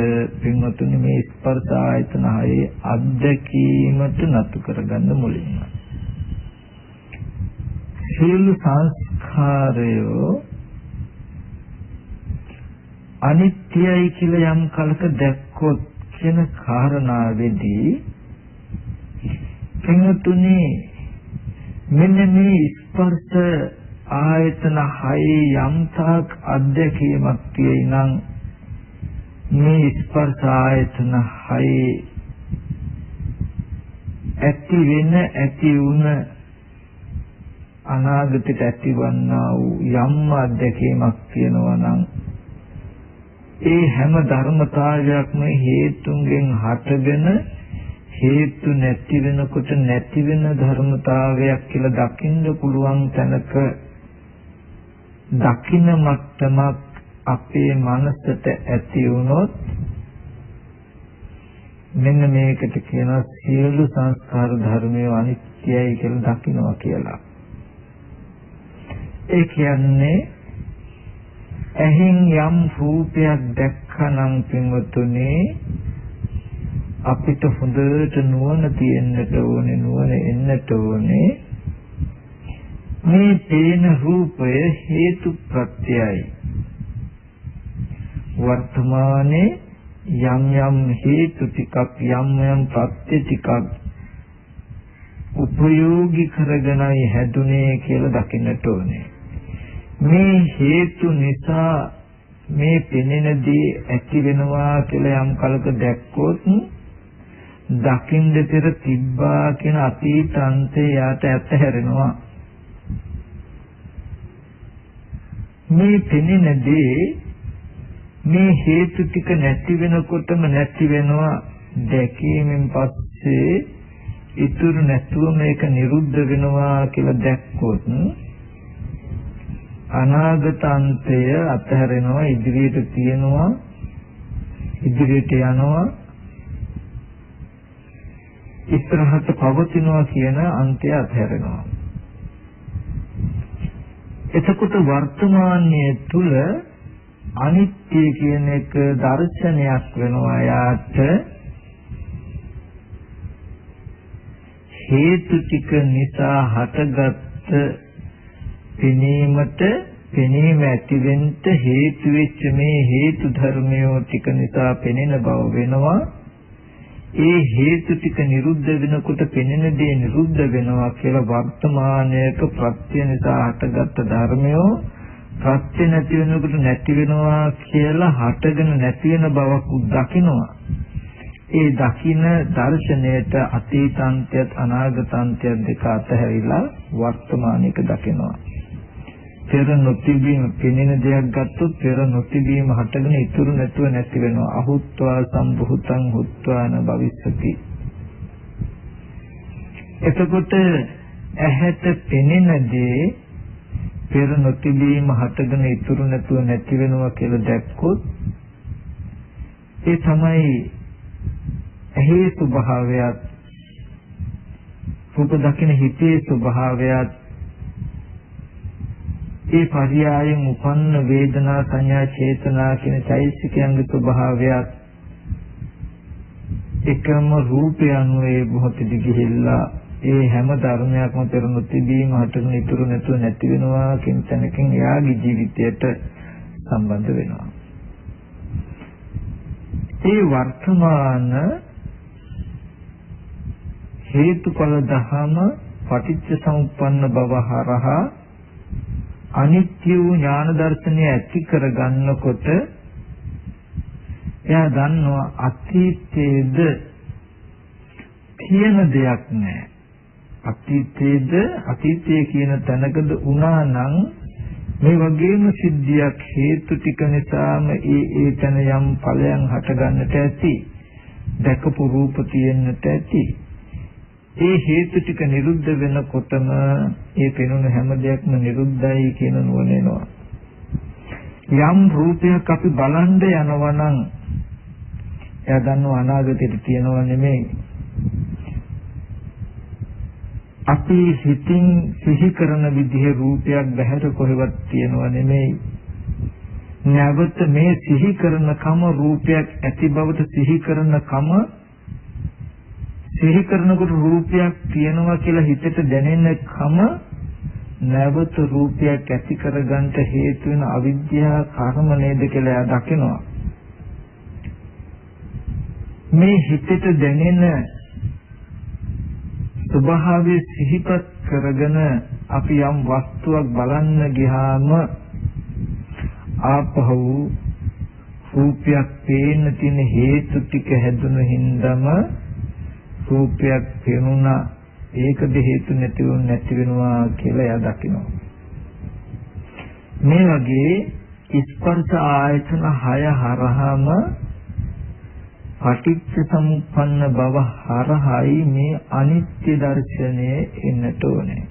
පින්වතුනි මේ ස්පර්ශ ආයතන 6 අධ්‍යක්ීමට නතු කරගන්න මුලින්ම සියලු සංස්කාරයෝ අනිත්‍යයි කියලා යම් කලක දැක්කොත් කියන කාරණාවේදී පින්වතුනි මෙන්න මේ ස්පර්ශ ආයතන 6 යම්තාක් අධ්‍යක්ීමක් තියෙනම් මේ ස්පර්ශ ආයතන 6 ඇති වෙන ඇති වුණ අනාගතයට ඇතිවන්නා වූ යම් අධ්‍යක්ීමක් තියෙනවා නම් ඒ හැම ධර්මතාවයක්ම හේතුන්ගෙන් හටගෙන හේතු නැති වෙනකොට නැති වෙන ධර්මතාවයක් කියලා දකින්න පුළුවන් තැනක දකින්න මට්ටමක් අපේ මනසට ඇති වුණොත් මෙන්න මේකට කියනවා සියලු සංස්කාර ධර්මය අනිත්‍යයි කියලා දකිනවා කියලා. ඒ කියන්නේ ඇහෙන් යම් රූපයක් දැක්කනම් පින්වතුනි අපිට හොඳට නුවණ තියෙන්නට ඕනේ, නුවණ එන්නට ඕනේ. මේ පේන රූපය හේතු ප්‍රත්‍යයයි. වර්තමානයේ යම් යම් හේතු ටිකක් යම් ප්‍රත්‍ය ටිකක් උපයෝගී කරගෙනයි හැදුනේ කියලා දකින්නට ඕනේ. මේ හේතු නිසා මේ පෙනෙන දේ ඇති වෙනවා කියලා යම් කලක දැක්කොත් දකින්න පෙර තිබ්බා කියන අතීත අන්තය යාට ඇතහැරෙනවා. මේ පෙනෙන දේ මේ හේතු ටික නැති වෙනකොටම නැති වෙනවා. දැකීමෙන් පස්සේ ඉතුරු නැතුව මේක නිරුද්ධ වෙනවා කියලා දැක්කොත් අනාගත අන්තය අතහැරෙනවා. ඉදිරියට තියනවා, ඉදිරියට යනවා, ඉස්සරහට පවතිනවා කියන අන්තය අතහැරෙනවා. එතකොට වර්තමානයේ තුල අනිත්‍ය කියන එක දර්ශනයක් වෙනවා. යාට හේතු ටික නිසා හටගත් පෙනීම ඇතිවෙන්න හේතු වෙච්ච මේ හේතු ධර්මයෝ ටික නිසා පෙනෙන බව වෙනවා. ඒ හේතු ටික නිරුද්ධ වෙනකොට පෙනෙන දේ නිරුද්ධ වෙනවා කියලා වර්තමානයේක ප්‍රත්‍ය නිසා හටගත් ධර්මයෝ ප්‍රත්‍ය නැති වෙනකොට නැති වෙනවා කියලා හටගෙන නැති වෙන බවක් දකිනවා. ඒ දකින දර්ශනයට අතීතාන්තයත් අනාගතාන්තයත් දෙක අතහැරිලා වර්තමානයේක දකිනවා. පෙර නොතිබීම පෙනෙන දෙයක් ගත්තොත් පෙර නොතිබීම හටගෙන ඉතුරු නැතුව නැති වෙනවා. අහුත්වා සම්භූතං හුත්වාන භවිස්සති. එතකොට ඇහැට පෙනෙන දේ පෙර නොතිබීම හටගෙන ඉතුරු නැතුව නැති වෙනවා කියලා දැක්කොත් ඒ තමයි ඇහි ස්වභාවයත් රූප දකින හිතේ ස්වභාවයත් ඒ පරියායෙන් උපන්න වේදනා සංඥා චේතනා කියන චෛතසිකයන්ගේ ස්වභාවයත් එකම රූපය අනුව ඒ මොහොතේදී ගිහිල්ලා ඒ හැම ධර්මයක්ම පෙර නොතිබීම හටගෙන ඉතුරු නැතුව නැති වෙනවා කියන තැනකින් එයාගේ ජීවිතයට සම්බන්ධ වෙනවා. ඒ වර්තමාන හේතුඵල ධහම පටිච්ච සමුප්පන්න බව හරහා අනිත්‍ය වූ ඥාන දර්ශනය ඇති කරගන්නකොට එයා දන්නවා අතීතයේද තියෙන දෙයක් නැහැ. අතීතයේ කියන තැනකද වුණා නම් මේ වගේම සිද්ධියක් හේතු ටික නිසාම ඒ තැන යම් ඵලයන් හට ගන්නට ඇති. දැකපු රූප තියෙන්නට ඇති. ඒ හේතු ටික නිරුද්ධ වෙනකොටම ඒ පෙනුන හැම දෙයක්ම නිරුද්ධයි කියන නුවණ එනවා. යම් රූපයක් අපි බලන්න යනවා නම් එයා දන්නවා අනාගතයට තියෙනව නෙමෙයි. අපි හිතින් සිහි කරන විදිහේ රූපයක් බහැර කොහෙවත් තියෙනව නෙමෙයි. නැවත මේ සිහි කරන කම රූපයක් ඇති බවට සිහි කරන කම සිහි කරනකොට රූපයක් තියෙනවා කියලා හිතට දැනෙන කම නැවත රූපයක් ඇති කරගන්න හේතු වෙන අවිද්‍යා කර්ම නේද කියලා එයා දකිනවා. මේ හිතට දැනෙන ස්වභාවය සිහිපත් කරගෙන අපි යම් වස්තුවක් බලන්න ගියාම ආපහු රූපයක් පේන්න තියෙන හේතු ටික හැදුණු හින්දාම රූපයක් පෙනුණා ඒකද හේතු නැති වෙනවා කියලා එයා දකිනවා. මේ වගේ ස්පර්ශ ආයතන 6 හරහාම පටිච්ච සමුප්පන්න බව හරහායි මේ අනිත්‍ය දර්ශනය එන්නට ඕනේ.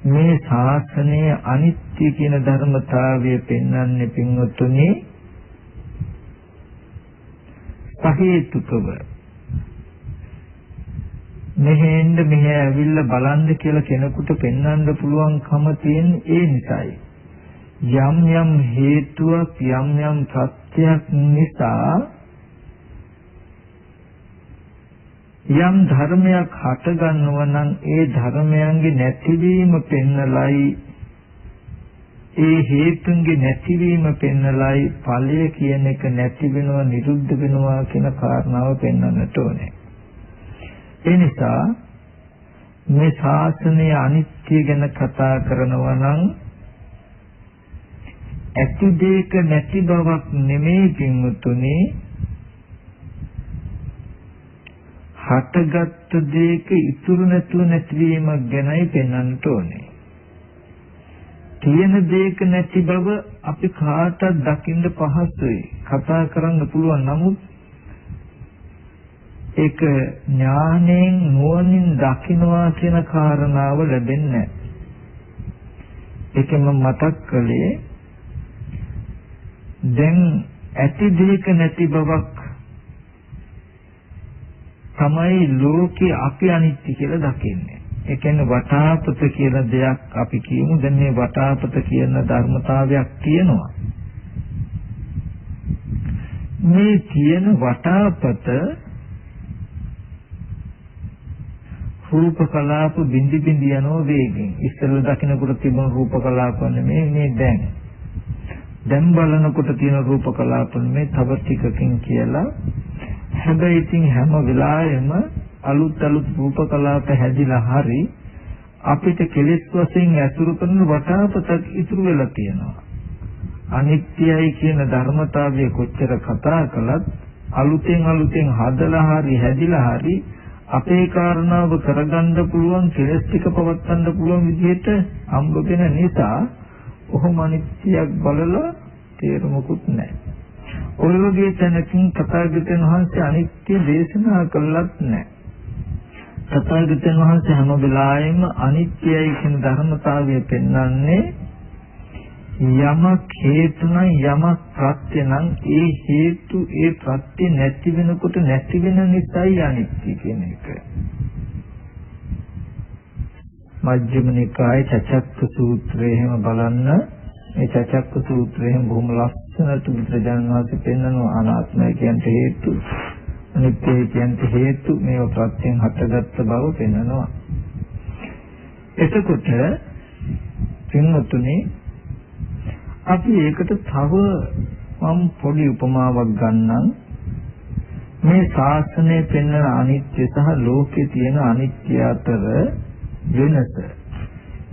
මේ ශාසනයේ අනිත්‍ය කියන ධර්මතාවය පෙන්වන්නේ පින්වත්තුනි සහේතුකව මෙහෙන්ද මෙහෙ ඇවිල්ලා බලන්න කියලා කෙනෙකුට පෙන්වන්න පුළුවන්කම තියෙන ඒ නිසායි. යම් යම් හේතුවක් යම් යම් ප්‍රත්‍යක් නිසා යම් ධර්මයක් හට ගන්නවා නම් ඒ ධර්මයන්ගේ නැතිවීම පෙන්නලයි ඒ හේතුන්ගේ නැතිවීම පෙන්නලයි ඵලය කියන එක නැති වෙනවා නිරුද්ධ වෙනවා කියන කාරණාව පෙන්වන්නට ඕනේ. ඒ නිසා මේ ශාසනය අනිත්‍ය ගැන කතා කරනවා නම් ඇති දෙයක නැති බවක් නෙමෙයි පින්වතුනි, හටගත් දෙයක ඉතුරු නැතුව නැතිවීමක් ගැනයි පෙන්වන්නට ඕනේ. තියෙන දෙයක නැති බව අපි කාටවත් දකින්න පහසුයි, කතා කරන්න පුළුවන්. නමුත් ඒක ඥාණයෙන් නුවණින් දකින්නවා කියන කාරණාව ලැබෙන්නේ නැහැ. ඒකම මතක් කළේ දැන් ඇති දෙයක නැති බවක් තමයි ලෝකේ අපි අනිත්‍ය කියලා දකින්නේ. ඒ කියන්නේ වටාපත කියලා දෙයක් අපි කියමු. දැන් මේ වටාපත කියන ධර්මතාවයක් තියෙනවා. මේ තියෙන වටාපත රූප කලාප බිඳි බිඳි යනවා වේගෙන්. ඉස්සෙල්ලා දකින්නකොට තිබුණු රූප කලාප නෙමෙයි මේ දැන් බලනකොට තියෙන රූප කලාප නෙමෙයි තව ටිකකින් කියලා. හැබැයි ඉතින් හැම වෙලාවෙම අලුත් රූප කලාප හැදිලා හරි අපිට කෙලෙස් වශයෙන් ඇසුරු කරන වටාපතක් ඉතුරු වෙලා තියෙනවා. අනිත්‍යයි කියන ධර්මතාවය කොච්චර කතා කළත් අලුතෙන් හදලා හරි හැදිලා හරි අපේ කාරණාව කරගන්න පුළුවන් කෙලෙස් ටික පවත්වන්න පුළුවන් විදිහට හම්බ වෙන නිසා ඔහොම අනිත්‍යයක් බලලා තේරුමකුත් නැහැ. ඔය වගේ තැනකින් තථාගතයන් වහන්සේ අනිත්‍ය දේශනා කළත් නැහැ. තථාගතයන් වහන්සේ හැම වෙලාවෙම අනිත්‍යයි කියන ධර්මතාවය පෙන්වන්නේ යමක් හේතු නම් යමක් ප්‍රත්‍ය නම් ඒ හේතු ඒ ප්‍රත්‍ය නැති වෙනකොට නැති වෙන නිසායි අනිත්‍ය කියන එක. මජ්ක්‍ධිම නිකායේ චචක්ක සූත්‍රයේ හැම බලන්න මේ චචක්ක සූත්‍රයෙන් බොහොම ලස්සනට බුදුරජාණන් වහන්සේ පෙන්වනවා අනාත්මය කියන්නේ හේතු, අනිත්‍යය කියන්නේ හේතු, මේව ප්‍රත්‍යයෙන් හටගත්ත බව පෙන්වනවා. එතකොට පින්වතුනි අපි ඒකට තව මම පොඩි උපමාවක් ගන්නම්. මේ ශාසනය පෙන්වන අනිත්‍ය සහ ලෝකේ තියෙන අනිත්‍ය අතර වෙනස.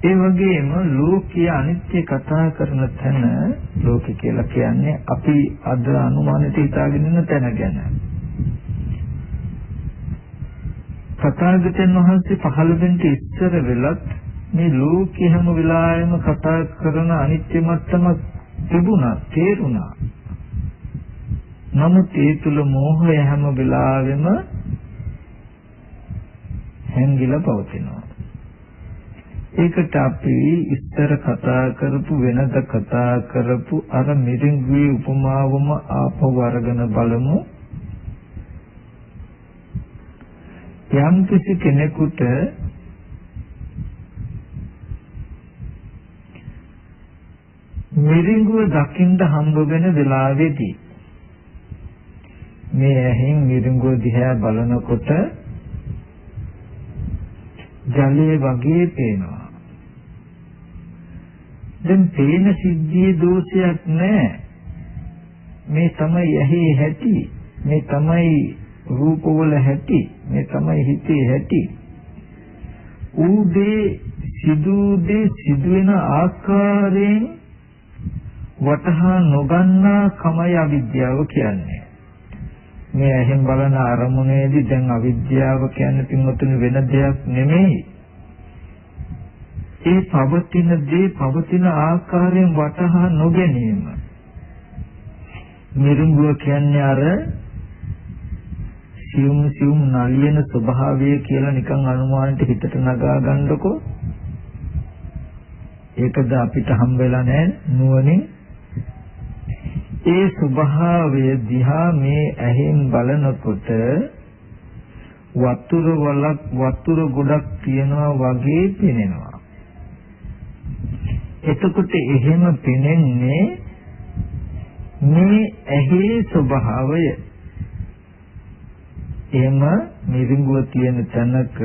ඒ වගේම ලෝකීය අනිත්‍ය කතා කරන තැන ලෝක කියලා කියන්නේ අපි අද අනුමානෙට හිතාගෙන ඉන්න තැන ගැන. තථාගතයන් වහන්සේ පහළ වෙන්න ඉස්සර වෙලත් මේ ලෝකයේ හැම වෙලාවෙම කතා කරන අනිත්‍ය මට්ටම තිබුණා, තේරුණා. නමුත් ඒ තුල මෝහය හැම වෙලාවෙම හැංගිලා පවතිනවා. ඒකට අපි ඉස්තර කතා කරපු වෙනද කතා කරපු අර මිරිඟුවේ උපමාවම ආපහු අරගෙන බලමු. යම් කිසි කෙනෙකුට මිරිඟුව දකින්න හම්බ වෙන වෙලාවේදී මේ ඇහෙන් මිරිඟුව දිහා බලනකොට ජලයේ වගේ පේනවා. දැන් පේන සිද්ධියේ දෝෂයක් නැහැ. මේ තමයි ඇහි හැටි, මේ තමයි රූපවල හැටි, මේ තමයි හිතේ හැටි. ඌදේ සිදුවෙන ආකාරයෙන් වටහා නොගන්නා කමයි අවිද්‍යාව කියන්නේ. මේ ඇහෙන් බලන අරමුණේදී දැන් අවිද්‍යාව කියන්නේ පින්වතුනි වෙන දෙයක් නෙමෙයි. ඒ පවතින ආකාරයෙන් වටහා නොගැනීම. මිරිඟුව කියන්නේ අර සියුම් නලියන ස්වභාවය කියලා නිකන් අනුමානට හිතට නගා ගන්නකො. ඒකද අපිට හම්බ වෙලා නැහැ නුවණින්. ඒ ස්වභාවය දිහා මේ ඇහෙන් බලනකොට වතුර ගොඩක් තියනවා වගේ පෙනෙනවා. එතකොට එහෙම පෙනෙන්නේ මේ ඇහි ස්වභාවය. එහෙම මිරිඟුව තියෙන තැනක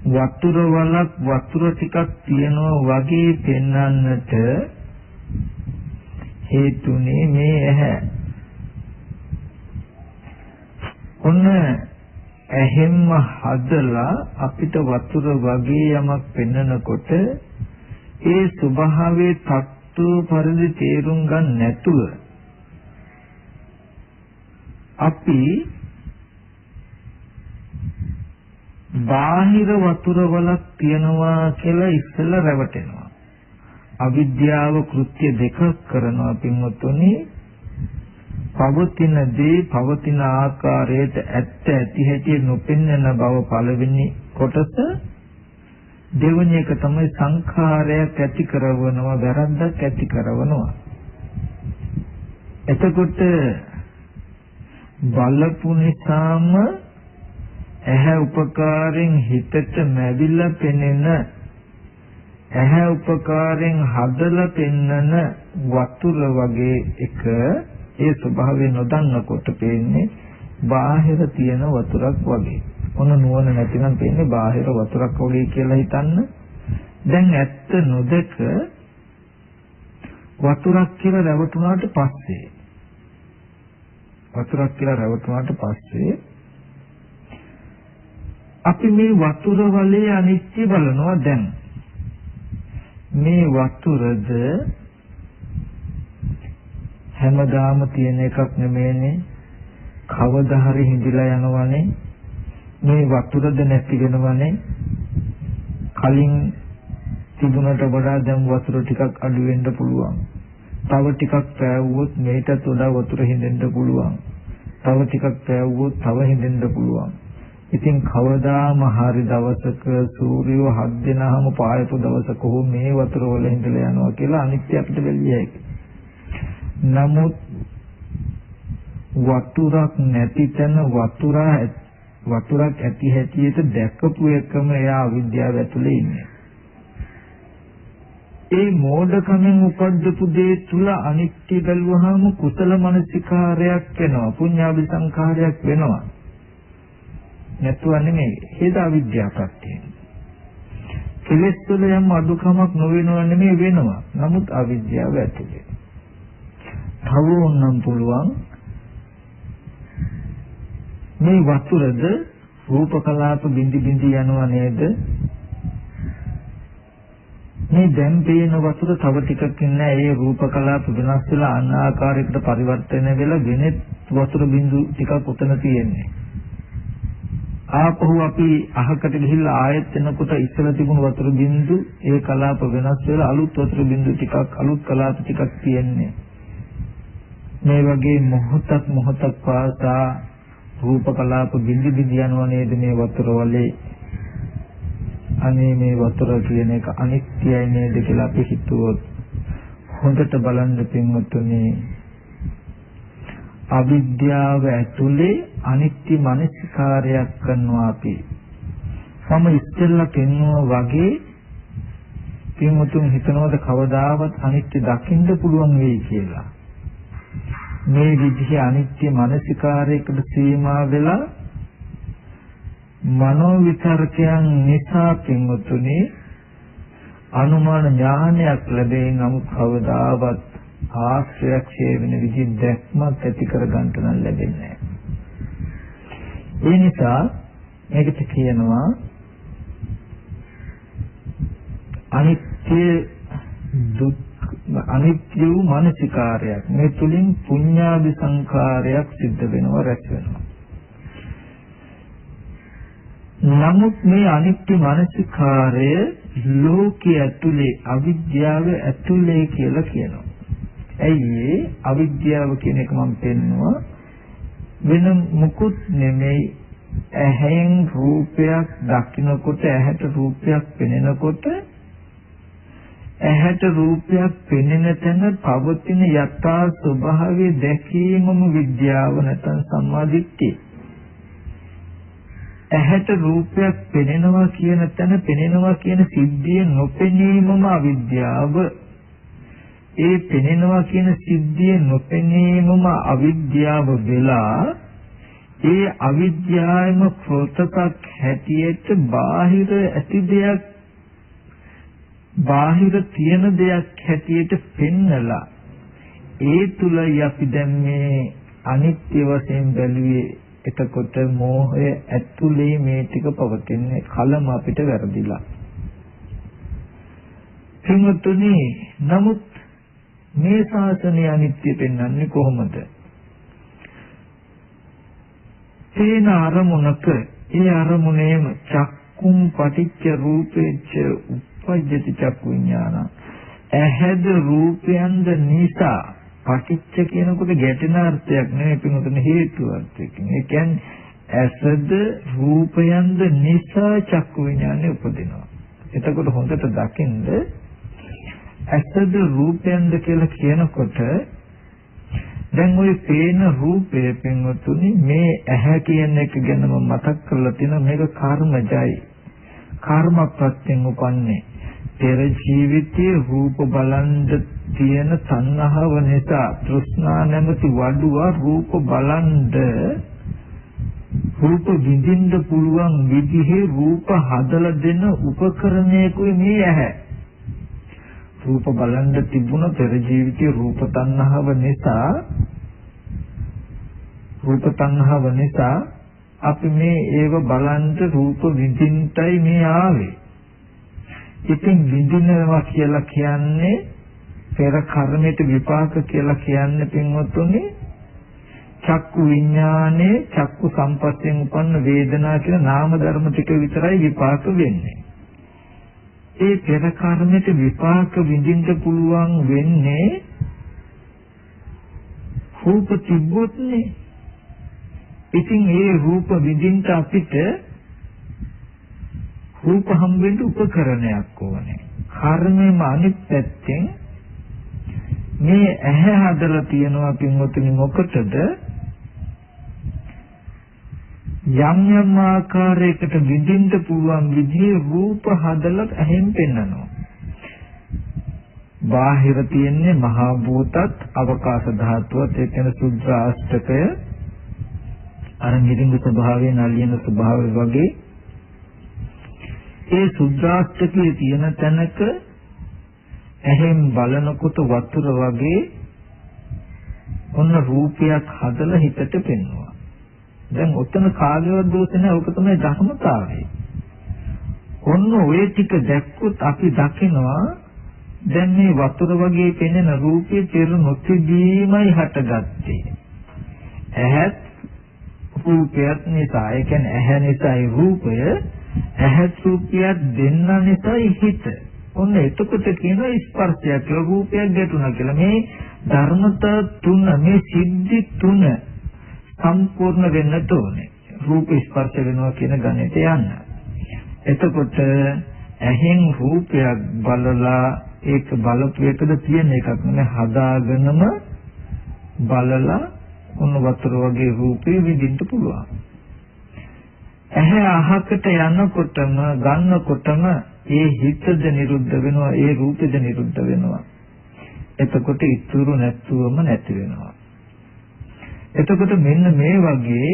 වතුර ටිකක් තියනවා වගේ පෙන්වන්නට හේතුනේ මේ ඇහැ. ඔන්න ඇහෙන්ම හදලා අපිට වතුර වගේ යමක් පෙන්වනකොට ඒ ස්වභාවයේ තත්ත්ව පරිදි තේරුම් ගන්න නැතුව අපි බාහිර වතුර වලක් තියනවා කියලා ඉස්සෙල්ලා රැවටෙනවා. අවිද්‍යාව කෘත්‍ය දෙකක් කරනවා පින්වතුනි. පවතින දේ පවතින ආකාරයට ඇත්ත ඇති හැටි නොපෙන්වන බව පළවෙනි කොටස. දෙවෙනි එක තමයි සංඛාරයක් ඇති කරවනවා, වැරද්දක් ඇති කරවනවා. එතකොට බලපු නිසාම ඇහැ උපකාරයෙන් හිතට මැවිලා පෙනෙන, ඇහැ උපකාරයෙන් හදලා පෙන්නන වතුර වගේ එක ඒ ස්වභාවය නොදන්නකොට පේන්නේ බාහිර තියෙන වතුරක් වගේ. මොන නුවණ නැතිනම් පේන්නේ බාහිර වතුරක් වගේ කියලා හිතන්න. දැන් ඇත්ත නොදක වතුරක් කියලා රැවටුණාට පස්සේ අපි මේ වතුර වලේ අනිත්‍ය බලනවා. දැන් මේ වතුරද හැමදාම තියෙන එකක් නෙමෙයිනේ. කවදා හරි හිඳිලා යනවනේ. මේ වතුරද නැති වෙනවනේ. කලින් තිබුණට වඩා දැන් වතුර ටිකක් අඩු වෙන්න පුළුවන්. තව ටිකක් පෑවුවොත් මේකටත් වඩා වතුර හිඳෙන්න පුළුවන්. තව ටිකක් පෑවුවොත් තව හිඳෙන්න පුළුවන්. ඉතින් කවදාම හරි දවසක සූර්යව හත් දෙනාම පායපු දවසක හෝ මේ වතුර වල හිඳලා යනවා කියලා අනිත්‍ය අපිට වෙලිය හැකියි. නමුත් වතුරක් නැති තැන වතුරක් ඇති හැටියට දැකපු එකම එයා අවිද්‍යාව ඇතුලේ ඉන්නේ. ඒ මෝඩකමෙන් උපද්දපු දේ තුල අනිත්‍ය බැලුවහම කුසල මනසිකාරයක් වෙනවා, පුඤ්ඤාභි සංඛාරයක් වෙනවා. නැතුව නෙමෙයි. ඒක අවිද්‍යාව ප්‍රත්‍යයෙන්. කෙලෙස් වල යම් අදුකමක් නොවෙනව නෙමෙයි වෙනවා. නමුත් අවිද්‍යාව ඇතුලේ. තව ඕනම් පුළුවන් මේ වතුරද රූප කලාප බිඳි බිඳි යනවා නේද? මේ දැන් පේන වතුර තව ටිකක් ඉන්න ඒ රූප කලාප වෙනස් වෙලා අන් ආකාරයකට පරිවර්තනය වෙලා වෙනෙත් වතුර බිඳු ටිකක් උතන තියෙන්නේ. ආපහු අපි අහකට ගිහිල්ලා ආයෙත් එනකොට ඉස්සලා තිබුණු වතුර බිඳු ඒ කලාප වෙනස් වෙලා අලුත් වතුර බිඳු ටිකක් අලුත් කලාප ටිකක් තියෙන්නේ. මේ වගේ මොහොතක් පාසා රූප කලාප බිඳි බිඳි යනවා නේද මේ වතුර වලේ. අනේ මේ වතුර කියන එක අනිත්‍යයි නේද කියලා අපි හිතුවොත් හොඳට බලන්න පින්වතුනි, අවිද්‍යාව ඇතුලේ අනිත්‍ය මනසිකාරයක් කරනවා අපි. මම ඉස්සෙල්ලා පෙන්වුවා වගේ පින්වතුන් හිතනවාද කවදාවත් අනිත්‍ය දකින්න පුළුවන් වෙයි කියලා. මේ විදිහේ අනිත්‍ය මනසිකාරයකට සීමා වෙලා මනෝ විචාරකයන් නිසා පින්වතුනි අනුමාන ඥානයක් ලැබේ. නමුත් කවදාවත් ආශ්‍රයක් වෙන විදිහ දැක්මක් ඇති කර ගන්නට නම් ලැබෙන්නේ නැහැ. ඒ නිසා මේකට කියනවා අනිත්‍ය දුක් අනිත්‍ය වූ මානසිකාරයක්. මේ තුලින් පුඤ්ඤාභි සංඛාරයක් සිද්ධ වෙනවා, රැස් වෙනවා. නමුත් මේ අනිත්‍ය මානසිකාරය ලෝකයේ ඇතුලේ අවිද්‍යාව ඇතුලේ කියලා කියනවා. ඇයි අවිද්‍යාව කියන එක මම පෙන්නුවා වෙන මුකුත් නෙමෙයි. ඇහෙන් රූපයක් දකින්නකොට, ඇහැට රූපයක් පෙනෙනකොට ඇහැට රූපයක් පෙනෙන තැන පවතින යථා ස්වභාවය දැකීමම විද්‍යාව නැත්නම් සම්මාදිට්ඨිය. ඇහැට රූපයක් පෙනෙනවා කියන තැන පෙනෙනවා කියන සිද්ධිය නොපෙනීමම අවිද්‍යාව. ඒ පෙනෙනවා කියන සිද්ධිය නොපෙනීමම අවිද්‍යාව වෙලා ඒ අවිද්‍යාවම ප්‍රොතකක් හැටියට බාහිර ඇති දෙයක් බාහිර තියෙන දෙයක් හැටියට පෙන්නලා ඒ තුලයි අපි දැන් මේ අනිත්‍ය වශයෙන් බැලුවේ. එතකොට මෝහය ඇතුලේ මේ ටික පවතින්නේ කලම අපිට වැරදිලා. පින්වත්නි, නමුත් මේ ශාසනය අනිත්‍ය පෙන්වන්නේ කොහොමද? තේන අරමුණක ඒ අරමුණේම චක්කුම් පටිච්ච රූපේච්ච උප්පජ්ජති චක්කු විඥාන. ඇහැද රූපයන්ද නිසා පටිච්ච කියනකොට ගැටෙන අර්ථයක් නෙවෙයි පිටුතුන හේතු අර්ථයක්. ඒ කියන්නේ ඇසද රූපයන්ද නිසා චක්කු විඥානය උපදිනවා. එතකොට හොඳට දකින්ද ඇසද රූපයන්ද කියලා කියනකොට දැන් ওই පේන රූපය පින්වතුනි මේ ඇහැ කියන එක ගැනම මතක් කරලා තියෙන මේක කර්මජයි. කර්ම ප්‍රත්‍යයෙන් උපන්නේ. පෙර ජීවිතයේ රූප බලන්ද තියෙන තණ්හාව නිසා තෘෂ්ණා නැමැති වඩුව රූප බලන්ද රූප විඳින්න පුළුවන් විදිහේ රූප හදලා දෙන උපකරණයකුයි මේ ඇහැ. රූප බලන්න තිබුණ පෙර ජීවිතයේ රූප තණ්හාව නිසා අපි මේ ඒව බලන්න රූප විඳින්නයි මේ ආවේ. ඉතින් විඳිනවා කියලා කියන්නේ පෙර කර්මයට විපාක කියලා කියන්නේ පින්වත්තුනි චක්කු විඥානේ චක්කු සම්පස්යෙන් උපන්න වේදනා කියන නාම ධර්ම ටික විතරයි විපාක වෙන්නේ. ඒ පෙර කර්මයට විපාක විඳින්න පුළුවන් වෙන්නේ රූප තිබ්බොත්නේ. ඉතින් ඒ රූප විඳින්න අපිට රූප හම්බෙන්න උපකරණයක් ඕනේ. කර්මෙම අනිත් පැත්තෙන් මේ ඇහැ හදලා තියනවා පින්වතුනි මොකටද? යම් යම් ආකාරයකට විඳින්න පුළුවන් විදිහේ රූප හදලා ඇහෙන් පෙන්නනවා. බාහිර තියෙන්නේ මහා භූතත් අවකාශ ධාතුවත් ඒ කියන සුද්ධාෂ්ටකය අර නිරින්ද ස්වභාවයෙන් අලියන ස්වභාවය වගේ ඒ සුද්ධාෂ්ටකයේ තියෙන තැනක ඇහෙන් බලනකොට වතුර වගේ ඔන්න රූපයක් හදලා හිතට පෙන්වනවා. දැන් ඔතන කාගේවත් දෝෂ නැහැ. ඔක තමයි ධර්මතාවය. ඔන්න ඔය ටික දැක්කොත් අපි දකිනවා දැන් මේ වතුර වගේ පෙනෙන රූපේ පෙර නොතිබීමයි හටගත්තේ. ඇහත් රූපයත් නිසා, ඒ කියන්නේ ඇහැ නිසායි රූපය, ඇහත් රූපයත් දෙන්න නිසායි හිත. ඔන්න එතකොට කියනවා ස්පර්ශයක් කියලා රූපයක් ගැටුණා කියලා. මේ ධර්මතා තුන, මේ සිද්ධි තුන සම්පූර්ණ වෙන්න ඕනේ. රූප ස්පර්ශ වෙනවා කියන ගණිතය යන්න. එතකොට ඇහෙන් රූපයක් බලලා ඒක බලපු එකද තියෙන එකක් නෙමෙයි, හදාගෙනම බලලා ඔන්න වතුර වගේ රූපේ විඳින්න පුළුවන්. ඇහැ අහකට යනකොටම ගන්නකොටම ඒ හිතද නිරුද්ධ වෙනවා, ඒ රූපෙද නිරුද්ධ වෙනවා. එතකොට ඉතුරු නැතුවම නැති වෙනවා. එතකොට මෙන්න මේ වගේ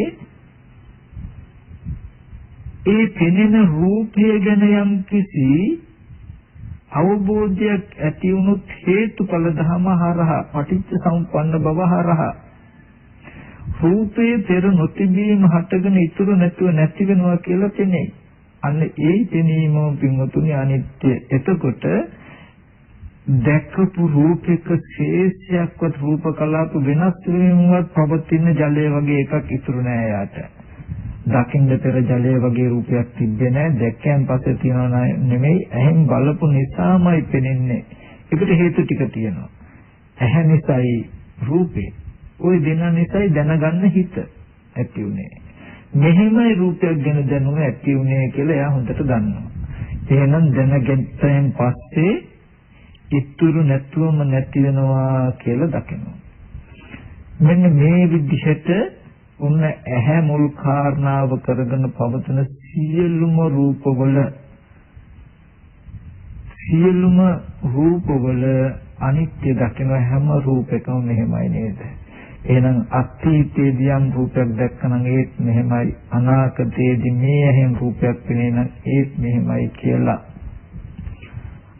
ඒ පෙනෙන රූපය ගැන යම් කිසි අවබෝධයක් ඇති වුණොත් හේතුඵල ධම හරහා පටිච්ච සමුප්පන්න බව හරහා රූපේ පෙර නොතිබීම හටගෙන ඉතුරු නැතුව නැති වෙනවා කියලා තේනේ. අන්න ඒ තේනීම පින්වතුනි අනිත්‍ය. එතකොට දැකපු රූපයක ශේෂයක්වත් රූප කලාප වෙනස් වීමවත් පවතින ජලය වගේ එකක් ඉතුරු නෑ යාට. දකින්න පෙර ජලය වගේ රූපයක් තිබ්බේ නෑ. දැක්කයන් පස්සේ තියනවා නෙමෙයි, ඇහෙන් බලපු නිසාමයි පෙනෙන්නේ. ඒකට හේතු ටික තියෙනවා. ඇහැ නිසායි රූපේ, ওই දෙන නිසායි දැනගන්න හිත ඇති උනේ. මෙහෙමයි රූපයක් ගැන දැනුම ඇති උනේ කියලා එයා හොඳට දන්නවා. එහෙනම් දැනගත්තෙන් පස්සේ ඉතුරු නැතුවම නැති වෙනවා කියලා දකිනවා. මෙන්න මේ විදිහට උන්න ඇහැ මුල් කාරණාව කරගෙන පවතින සියලුම රූපවල අනිත්‍ය දකින හැම රූපයකම මෙහෙමයි නේද? එහෙනම් අතීතයේදී යම් රූපයක් දැක්කනම් ඒත් මෙහෙමයි, අනාගතයේදී මේ ඇහෙන් රූපයක් පෙනෙනනම් ඒත් මෙහෙමයි කියලා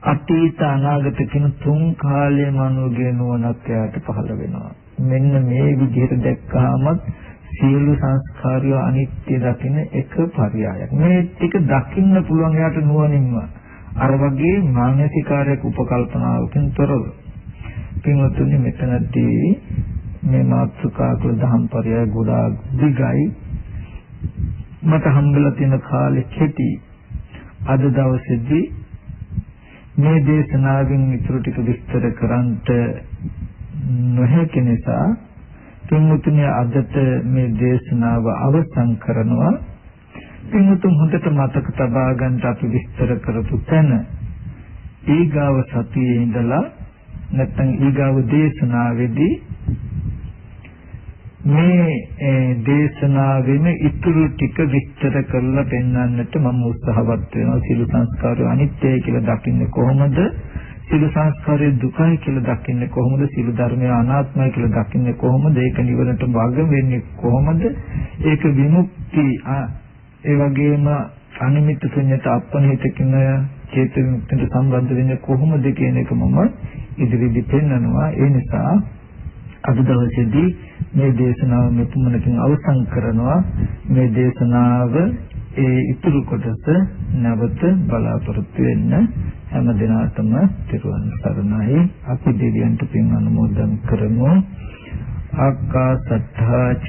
අතීත අනාගත කියන තුන් කාලයේම අනුගේ නුවණක් යාට පහළ වෙනවා. මෙන්න මේ විදිහට දැක්කහම සියලු සංස්කාරය අනිත්‍ය දකින එක පරයයක්. මේ ටික දකින්න පුළුවන් යාට නුවණින්ම අර වගේ මානසිකාරයක උපකල්පනාවකින් තොරව. පින්වත්නි මෙතනදී මේ මාතෘකා කුල දහම් පරයය ගොඩාක් දිගයි. මට හම්බෙලා තියෙන කාලෙ කෙටි. අද දවසේදී මේ දේශනාවෙන් ඉතුරු ටික විස්තර කරන්නට නොහැකි නිසා පින්වත්නි අදට මේ දේශනාව අවසන් කරනවා. පින්වතුන් හොඳට මතක තබා ගන්න අපි විස්තර කරපු තැන ඊගාව සතියේ ඉඳලා නැත්නම් ඊගාව දේශනාවේදී මේ දේශනාවෙම ඉතුරු ටික විස්තර කරලා පෙන්වන්නට මම උත්සාහවත් වෙනවා. සියලු සංස්කාරය අනිත්‍යයි කියලා දකින්නේ කොහොමද? සියලු සංස්කාරය දුකයි කියලා දකින්නේ කොහොමද? සියලු ධර්මය අනාත්මයි කියලා දකින්නේ කොහොමද? ඒක නිවනට වග වෙන්නේ කොහොමද? ඒක විමුක්ති ඒ වගේම අනිමිත්ත ශුන්‍යත අපනිහිත කියන චේත විමුක්තියට සම්බන්ධ වෙන්නේ කොහොමද කියන එක මම ඉදිරියේදී පෙන්නනවා. ඒ නිසා අද දවසේදී මේ දේශනාව මෙතුමනකින් අවසන් කරනවා. මේ දේශනාව ඒ ඉතුරු කොටස නැවත බලාපොරොත්තු වෙන්න හැම දිනකටම තිරුවන් සරණයි. අපි දෙවියන්ට පින් අනුමෝදන් කරමු. ආකාසත්තා ච